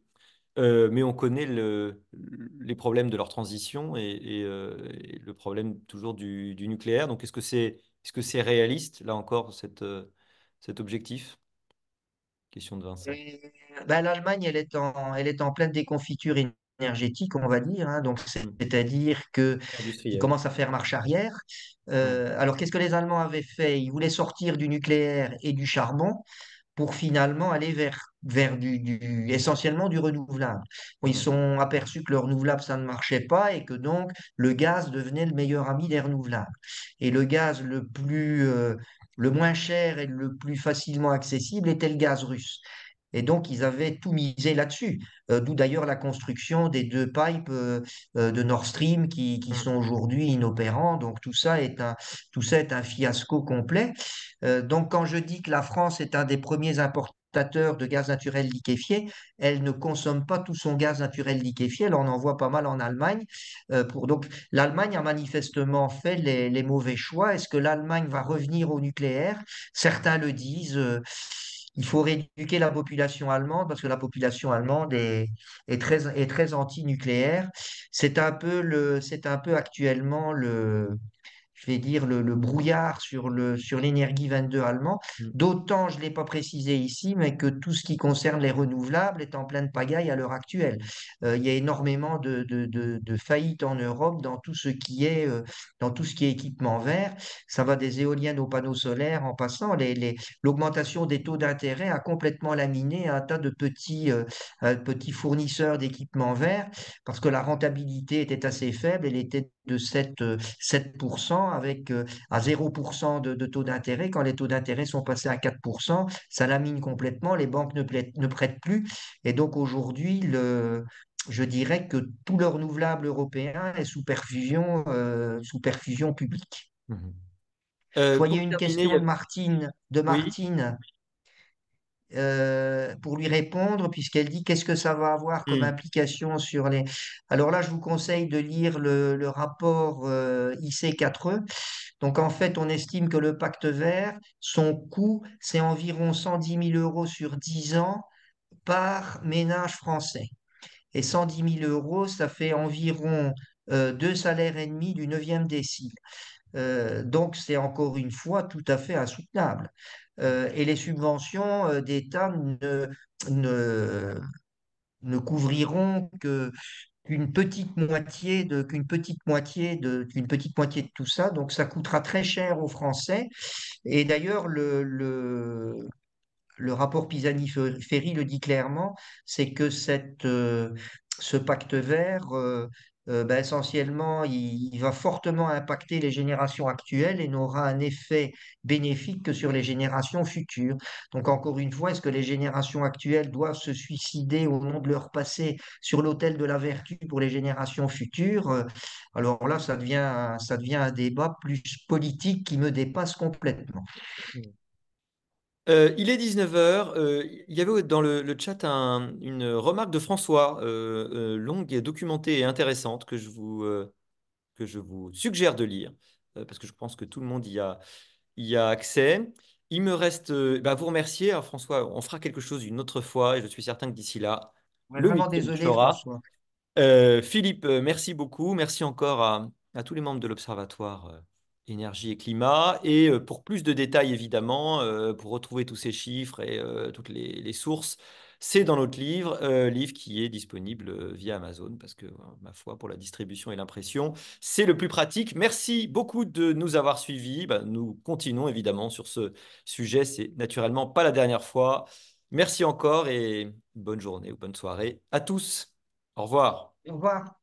mais on connaît les problèmes de leur transition et le problème toujours du nucléaire. Donc, est-ce que c'est réaliste, là encore, cet objectif? Question de Vincent. Ben, l'Allemagne, elle est en pleine déconfiture énergétique, on va dire, hein. Donc, Mm. c'est-à-dire que ils Industriel. commencent à faire marche arrière. Mm. Alors, qu'est-ce que les Allemands avaient fait? Ils voulaient sortir du nucléaire et du charbon pour finalement aller vers essentiellement du renouvelable. Bon, ils se Mhm. sont aperçus que le renouvelable, ça ne marchait pas et que donc le gaz devenait le meilleur ami des renouvelables. Et le gaz le moins cher et le plus facilement accessible était le gaz russe. Et donc, ils avaient tout misé là-dessus. D'où d'ailleurs la construction des deux pipes de Nord Stream qui Mm. sont aujourd'hui inopérants. Donc, tout ça est un fiasco complet. Donc, quand je dis que la France est un des premiers importateurs de gaz naturel liquéfié, elle ne consomme pas tout son gaz naturel liquéfié. Elle en envoie pas mal en Allemagne. Donc, l'Allemagne a manifestement fait les mauvais choix. Est-ce que l'Allemagne va revenir au nucléaire? Certains le disent. Il faut rééduquer la population allemande parce que la population allemande est très anti-nucléaire. C'est un peu actuellement je vais dire, le brouillard sur l'énergie 22 allemand. Mm. D'autant, je ne l'ai pas précisé ici, mais que tout ce qui concerne les renouvelables est en pleine pagaille à l'heure actuelle. Il y a énormément de faillites en Europe dans tout ce qui est équipement vert. Ça va des éoliennes aux panneaux solaires en passant. L'augmentation des taux d'intérêt a complètement laminé un tas de petits fournisseurs d'équipements verts parce que la rentabilité était assez faible. Elle était de 7% avec à 0% de taux d'intérêt. Quand les taux d'intérêt sont passés à 4%, ça lamine complètement, les banques ne prêtent plus. Et donc aujourd'hui, je dirais que tout le renouvelable européen est sous perfusion publique. Mhm. Je voyais Pour une terminer, question de oui. Martine pour lui répondre, puisqu'elle dit qu'est-ce que ça va avoir comme Mm. implication sur les... Alors là, je vous conseille de lire le rapport IC4E. Donc en fait, on estime que le pacte vert, son coût, c'est environ 110 000 euros sur 10 ans par ménage français. Et 110 000 euros, ça fait environ deux salaires et demi du neuvième décile. Donc, c'est encore une fois tout à fait insoutenable. Et les subventions d'État ne, ne couvriront qu'une petite moitié de tout ça. Donc, ça coûtera très cher aux Français. Et d'ailleurs, le rapport Pisani-Ferry le dit clairement, c'est que ce pacte vert, ben, essentiellement, il va fortement impacter les générations actuelles et n'aura un effet bénéfique que sur les générations futures. Donc, encore une fois, est-ce que les générations actuelles doivent se suicider au nom de leur passé sur l'autel de la vertu pour les générations futures? Alors là, ça devient un débat plus politique qui me dépasse complètement. Mm. Il est 19 heures. Il y avait dans le chat une remarque de François, longue et documentée et intéressante, que je vous suggère de lire, parce que je pense que tout le monde y a accès. Il me reste à vous remercier. Alors, François, on fera quelque chose une autre fois, et je suis certain que d'ici là, Ouais, le vraiment week-end désolé, sera. François. Philippe, merci beaucoup. Merci encore à tous les membres de l'Observatoire Énergie et Climat. Et pour plus de détails, évidemment, pour retrouver tous ces chiffres et toutes les sources, c'est dans notre livre, livre qui est disponible via Amazon, parce que, ma foi, pour la distribution et l'impression, c'est le plus pratique. Merci beaucoup de nous avoir suivis. Bah, nous continuons évidemment sur ce sujet. C'est naturellement pas la dernière fois. Merci encore et bonne journée ou bonne soirée à tous. Au revoir. Au revoir.